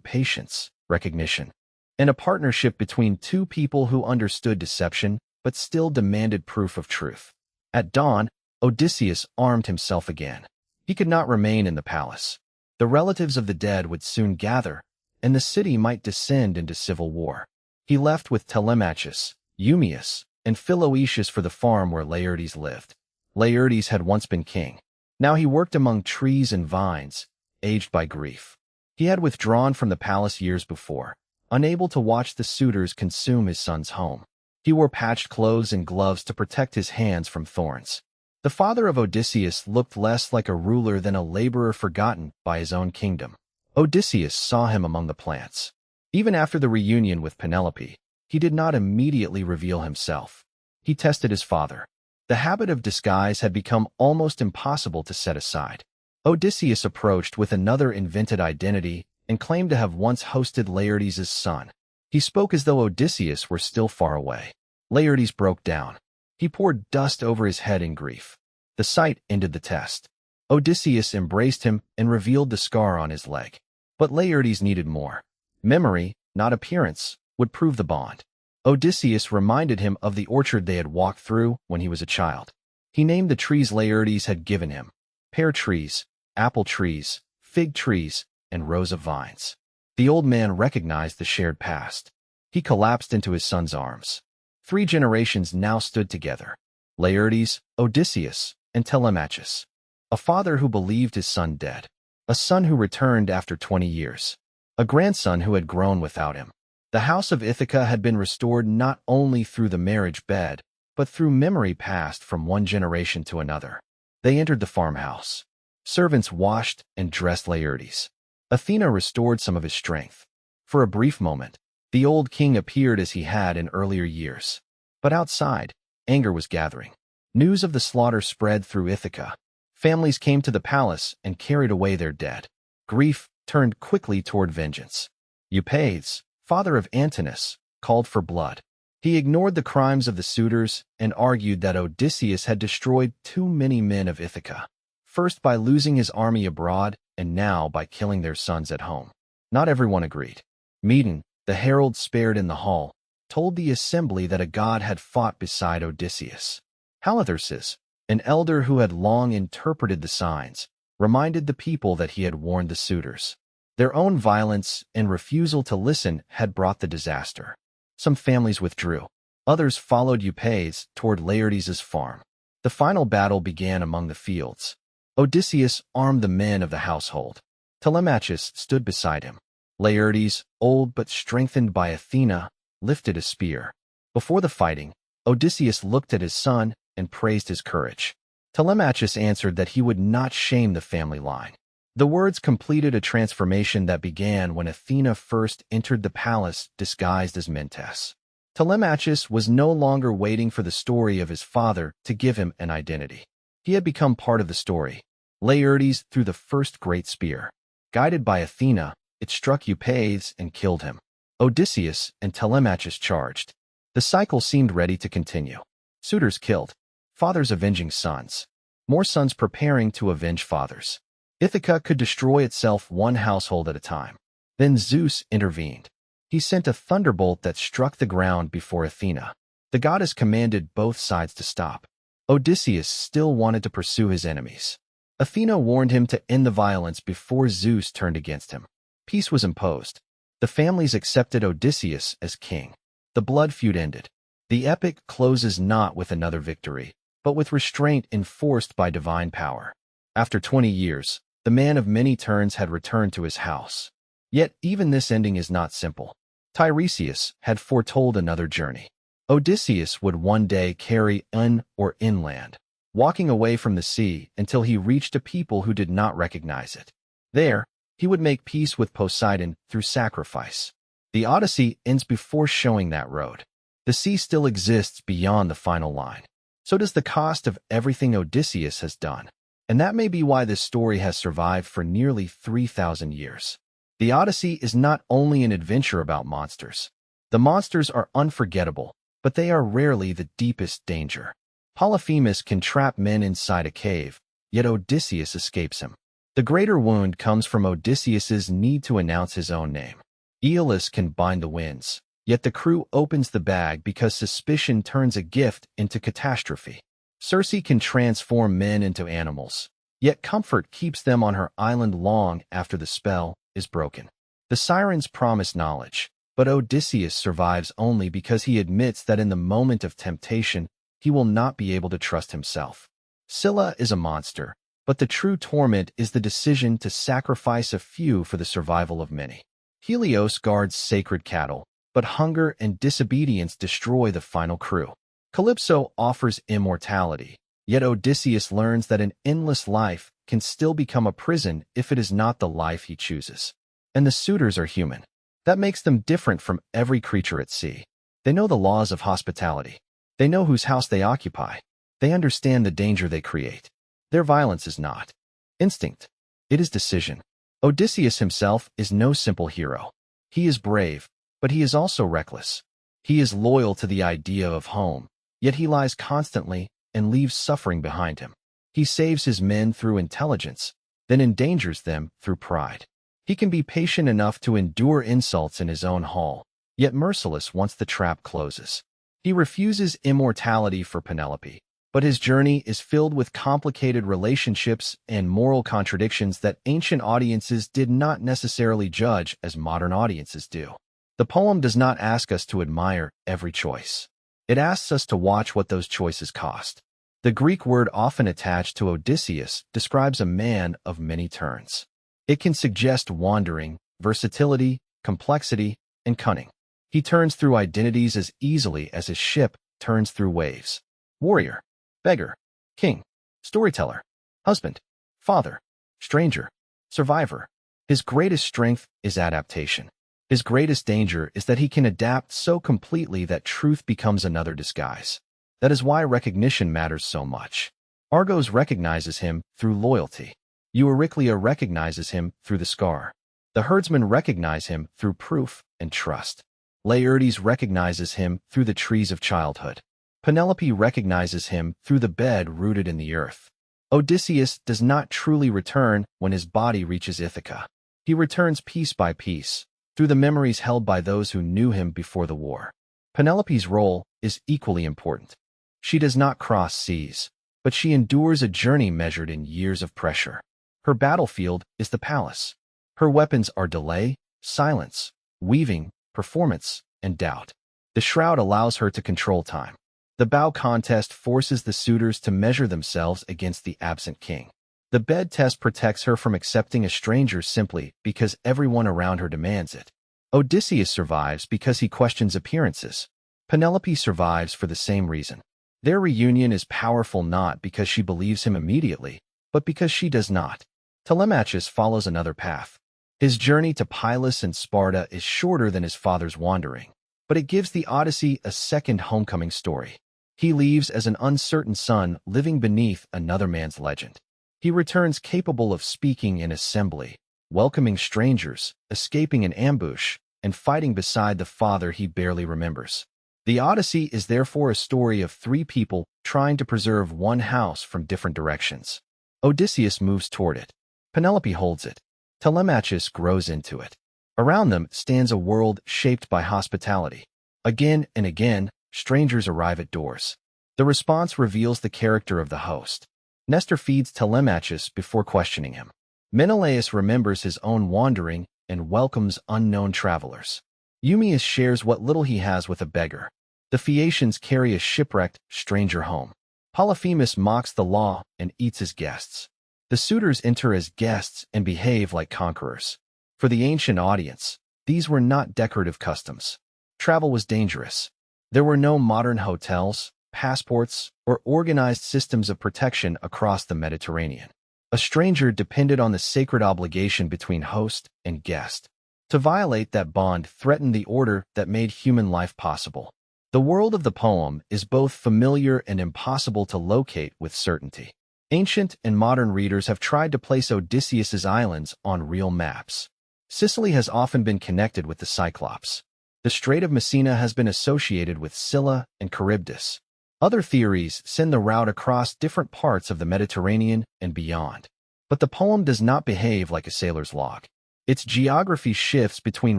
patience, recognition, and a partnership between two people who understood deception but still demanded proof of truth. At dawn, Odysseus armed himself again. He could not remain in the palace. The relatives of the dead would soon gather, and the city might descend into civil war. He left with Telemachus, Eumaeus, and Philoetius for the farm where Laertes lived. Laertes had once been king. Now he worked among trees and vines, aged by grief. He had withdrawn from the palace years before, unable to watch the suitors consume his son's home. He wore patched clothes and gloves to protect his hands from thorns. The father of Odysseus looked less like a ruler than a laborer forgotten by his own kingdom. Odysseus saw him among the plants. Even after the reunion with Penelope, he did not immediately reveal himself. he tested his father. The habit of disguise had become almost impossible to set aside. Odysseus approached with another invented identity and claimed to have once hosted Laertes' son. He spoke as though Odysseus were still far away. Laertes broke down. He poured dust over his head in grief. The sight ended the test. Odysseus embraced him and revealed the scar on his leg. But Laertes needed more. Memory, not appearance, would prove the bond. Odysseus reminded him of the orchard they had walked through when he was a child. He named the trees Laertes had given him: pear trees, apple trees, fig trees, and rows of vines. The old man recognized the shared past. He collapsed into his son's arms. 3 generations now stood together: Laertes, Odysseus, and Telemachus. A father who believed his son dead. A son who returned after 20 years. A grandson who had grown without him. The house of Ithaca had been restored not only through the marriage bed, but through memory passed from one generation to another. They entered the farmhouse. Servants washed and dressed Laertes. Athena restored some of his strength. For a brief moment, the old king appeared as he had in earlier years. But outside, anger was gathering. News of the slaughter spread through Ithaca. Families came to the palace and carried away their dead. Grief turned quickly toward vengeance. Eupeithes, father of Antinous, called for blood. He ignored the crimes of the suitors and argued that Odysseus had destroyed too many men of Ithaca, first by losing his army abroad and now by killing their sons at home. Not everyone agreed. Medon, the herald spared in the hall, told the assembly that a god had fought beside Odysseus. Halitherses, an elder who had long interpreted the signs, reminded the people that he had warned the suitors. Their own violence and refusal to listen had brought the disaster. Some families withdrew. Others followed Eupeithes toward Laertes' farm. The final battle began among the fields. Odysseus armed the men of the household. Telemachus stood beside him. Laertes, old but strengthened by Athena, lifted a spear. Before the fighting, Odysseus looked at his son and praised his courage. Telemachus answered that he would not shame the family line. The words completed a transformation that began when Athena first entered the palace disguised as Mentes. Telemachus was no longer waiting for the story of his father to give him an identity. He had become part of the story. Laertes threw the first great spear. Guided by Athena, it struck Eupeithes and killed him. Odysseus and Telemachus charged. The cycle seemed ready to continue. Suitors killed. Fathers avenging sons. More sons preparing to avenge fathers. Ithaca could destroy itself one household at a time. Then Zeus intervened. He sent a thunderbolt that struck the ground before Athena. The goddess commanded both sides to stop. Odysseus still wanted to pursue his enemies. Athena warned him to end the violence before Zeus turned against him. Peace was imposed. The families accepted Odysseus as king. The blood feud ended. The epic closes not with another victory, but with restraint enforced by divine power. After 20 years, the man of many turns had returned to his house. Yet even this ending is not simple. Tiresias had foretold another journey. Odysseus would one day carry inland, walking away from the sea until he reached a people who did not recognize it. There, he would make peace with Poseidon through sacrifice. The Odyssey ends before showing that road. The sea still exists beyond the final line. So does the cost of everything Odysseus has done. And that may be why this story has survived for nearly 3,000 years. The Odyssey is not only an adventure about monsters. The monsters are unforgettable, but they are rarely the deepest danger. Polyphemus can trap men inside a cave, yet Odysseus escapes him. The greater wound comes from Odysseus's need to announce his own name. Aeolus can bind the winds, yet the crew opens the bag because suspicion turns a gift into catastrophe. Circe can transform men into animals, yet comfort keeps them on her island long after the spell is broken. The Sirens promise knowledge, but Odysseus survives only because he admits that in the moment of temptation, he will not be able to trust himself. Scylla is a monster, but the true torment is the decision to sacrifice a few for the survival of many. Helios guards sacred cattle, but hunger and disobedience destroy the final crew. Calypso offers immortality, yet Odysseus learns that an endless life can still become a prison if it is not the life he chooses. And the suitors are human. That makes them different from every creature at sea. They know the laws of hospitality. They know whose house they occupy. They understand the danger they create. Their violence is not instinct. It is decision. Odysseus himself is no simple hero. He is brave, but he is also reckless. He is loyal to the idea of home, yet he lies constantly and leaves suffering behind him. He saves his men through intelligence, then endangers them through pride. He can be patient enough to endure insults in his own hall, yet merciless once the trap closes. He refuses immortality for Penelope, but his journey is filled with complicated relationships and moral contradictions that ancient audiences did not necessarily judge as modern audiences do. The poem does not ask us to admire every choice. It asks us to watch what those choices cost. The Greek word often attached to Odysseus describes a man of many turns. It can suggest wandering, versatility, complexity, and cunning. He turns through identities as easily as his ship turns through waves. Warrior, beggar, king, storyteller, husband, father, stranger, survivor. His greatest strength is adaptation. His greatest danger is that he can adapt so completely that truth becomes another disguise. That is why recognition matters so much. Argos recognizes him through loyalty. Euryclea recognizes him through the scar. The herdsmen recognize him through proof and trust. Laertes recognizes him through the trees of childhood. Penelope recognizes him through the bed rooted in the earth. Odysseus does not truly return when his body reaches Ithaca. He returns piece by piece, through the memories held by those who knew him before the war. Penelope's role is equally important. She does not cross seas, but she endures a journey measured in years of pressure. Her battlefield is the palace. Her weapons are delay, silence, weaving, performance, and doubt. The shroud allows her to control time. The bow contest forces the suitors to measure themselves against the absent king. The bed test protects her from accepting a stranger simply because everyone around her demands it. Odysseus survives because he questions appearances. Penelope survives for the same reason. Their reunion is powerful not because she believes him immediately, but because she does not. Telemachus follows another path. His journey to Pylos and Sparta is shorter than his father's wandering, but it gives the Odyssey a second homecoming story. He leaves as an uncertain son living beneath another man's legend. He returns capable of speaking in assembly, welcoming strangers, escaping an ambush, and fighting beside the father he barely remembers. The Odyssey is therefore a story of three people trying to preserve one house from different directions. Odysseus moves toward it. Penelope holds it. Telemachus grows into it. Around them stands a world shaped by hospitality. Again and again, strangers arrive at doors. The response reveals the character of the host. Nestor feeds Telemachus before questioning him. Menelaus remembers his own wandering and welcomes unknown travelers. Eumaeus shares what little he has with a beggar. The Phaeacians carry a shipwrecked stranger home. Polyphemus mocks the law and eats his guests. The suitors enter as guests and behave like conquerors. For the ancient audience, these were not decorative customs. Travel was dangerous. There were no modern hotels, passports, or organized systems of protection across the Mediterranean. A stranger depended on the sacred obligation between host and guest. To violate that bond threatened the order that made human life possible. The world of the poem is both familiar and impossible to locate with certainty. Ancient and modern readers have tried to place Odysseus's islands on real maps. Sicily has often been connected with the Cyclops. The Strait of Messina has been associated with Scylla and Charybdis. Other theories send the route across different parts of the Mediterranean and beyond. But the poem does not behave like a sailor's log. Its geography shifts between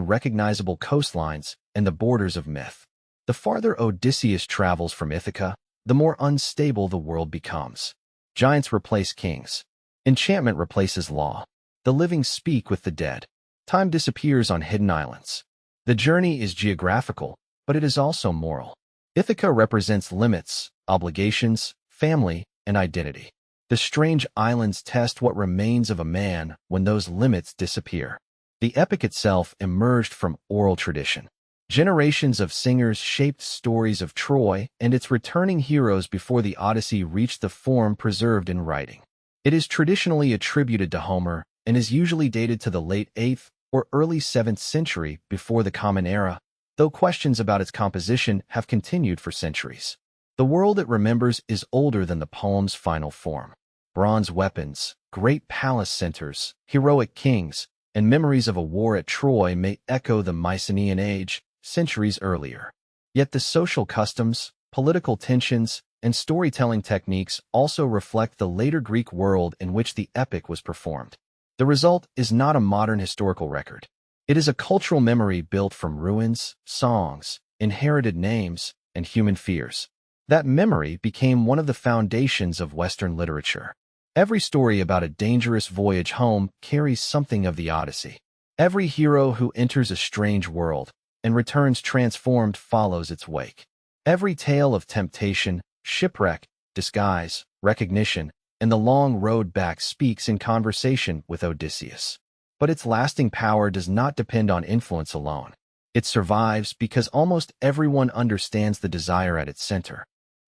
recognizable coastlines and the borders of myth. The farther Odysseus travels from Ithaca, the more unstable the world becomes. Giants replace kings. Enchantment replaces law. The living speak with the dead. Time disappears on hidden islands. The journey is geographical, but it is also moral. Ithaca represents limits, obligations, family, and identity. The strange islands test what remains of a man when those limits disappear. The epic itself emerged from oral tradition. Generations of singers shaped stories of Troy and its returning heroes before the Odyssey reached the form preserved in writing. It is traditionally attributed to Homer and is usually dated to the late 8th or early 7th century before the Common Era, though questions about its composition have continued for centuries. The world it remembers is older than the poem's final form. Bronze weapons, great palace centers, heroic kings, and memories of a war at Troy may echo the Mycenaean age, centuries earlier. Yet the social customs, political tensions, and storytelling techniques also reflect the later Greek world in which the epic was performed. The result is not a modern historical record. It is a cultural memory built from ruins, songs, inherited names, and human fears. That memory became one of the foundations of Western literature. Every story about a dangerous voyage home carries something of the Odyssey. Every hero who enters a strange world and returns transformed follows its wake. Every tale of temptation, shipwreck, disguise, recognition, and the long road back speaks in conversation with Odysseus. But its lasting power does not depend on influence alone. It survives because almost everyone understands the desire at its center.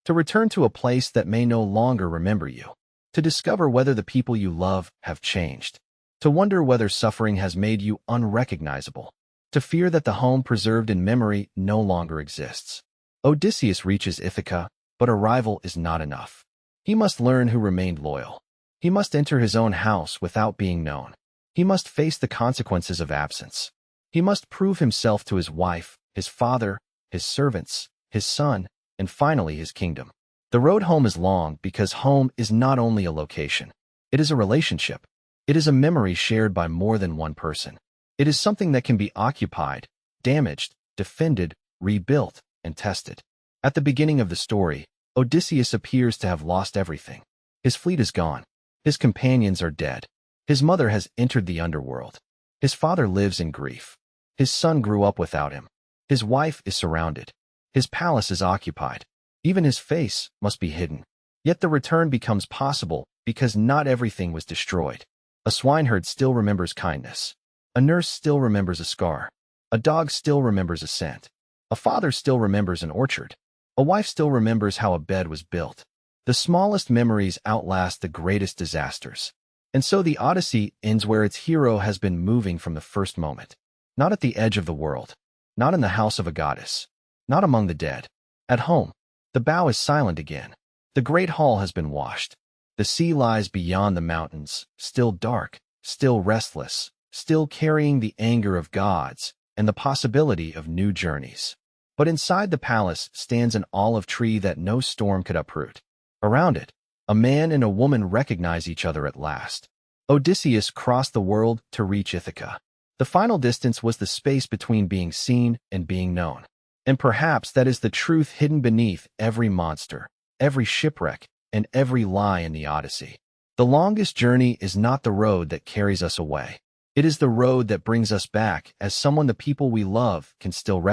To return to a place that may no longer remember you. To discover whether the people you love have changed. To wonder whether suffering has made you unrecognizable. To fear that the home preserved in memory no longer exists. Odysseus reaches Ithaca, but arrival is not enough. He must learn who remained loyal. He must enter his own house without being known. He must face the consequences of absence. He must prove himself to his wife, his father, his servants, his son, and finally his kingdom. The road home is long because home is not only a location. It is a relationship. It is a memory shared by more than one person. It is something that can be occupied, damaged, defended, rebuilt, and tested. At the beginning of the story, Odysseus appears to have lost everything. His fleet is gone. His companions are dead. His mother has entered the underworld. His father lives in grief. His son grew up without him. His wife is surrounded. His palace is occupied. Even his face must be hidden. Yet the return becomes possible because not everything was destroyed. A swineherd still remembers kindness. A nurse still remembers a scar. A dog still remembers a scent. A father still remembers an orchard. A wife still remembers how a bed was built. The smallest memories outlast the greatest disasters. And so the Odyssey ends where its hero has been moving from the first moment. Not at the edge of the world. Not in the house of a goddess. Not among the dead. At home. The bow is silent again. The great hall has been washed. The sea lies beyond the mountains, still dark, still restless, still carrying the anger of gods and the possibility of new journeys. But inside the palace stands an olive tree that no storm could uproot. Around it, a man and a woman recognize each other at last. Odysseus crossed the world to reach Ithaca. The final distance was the space between being seen and being known. And perhaps that is the truth hidden beneath every monster, every shipwreck, and every lie in the Odyssey. The longest journey is not the road that carries us away. It is the road that brings us back as someone the people we love can still recognize.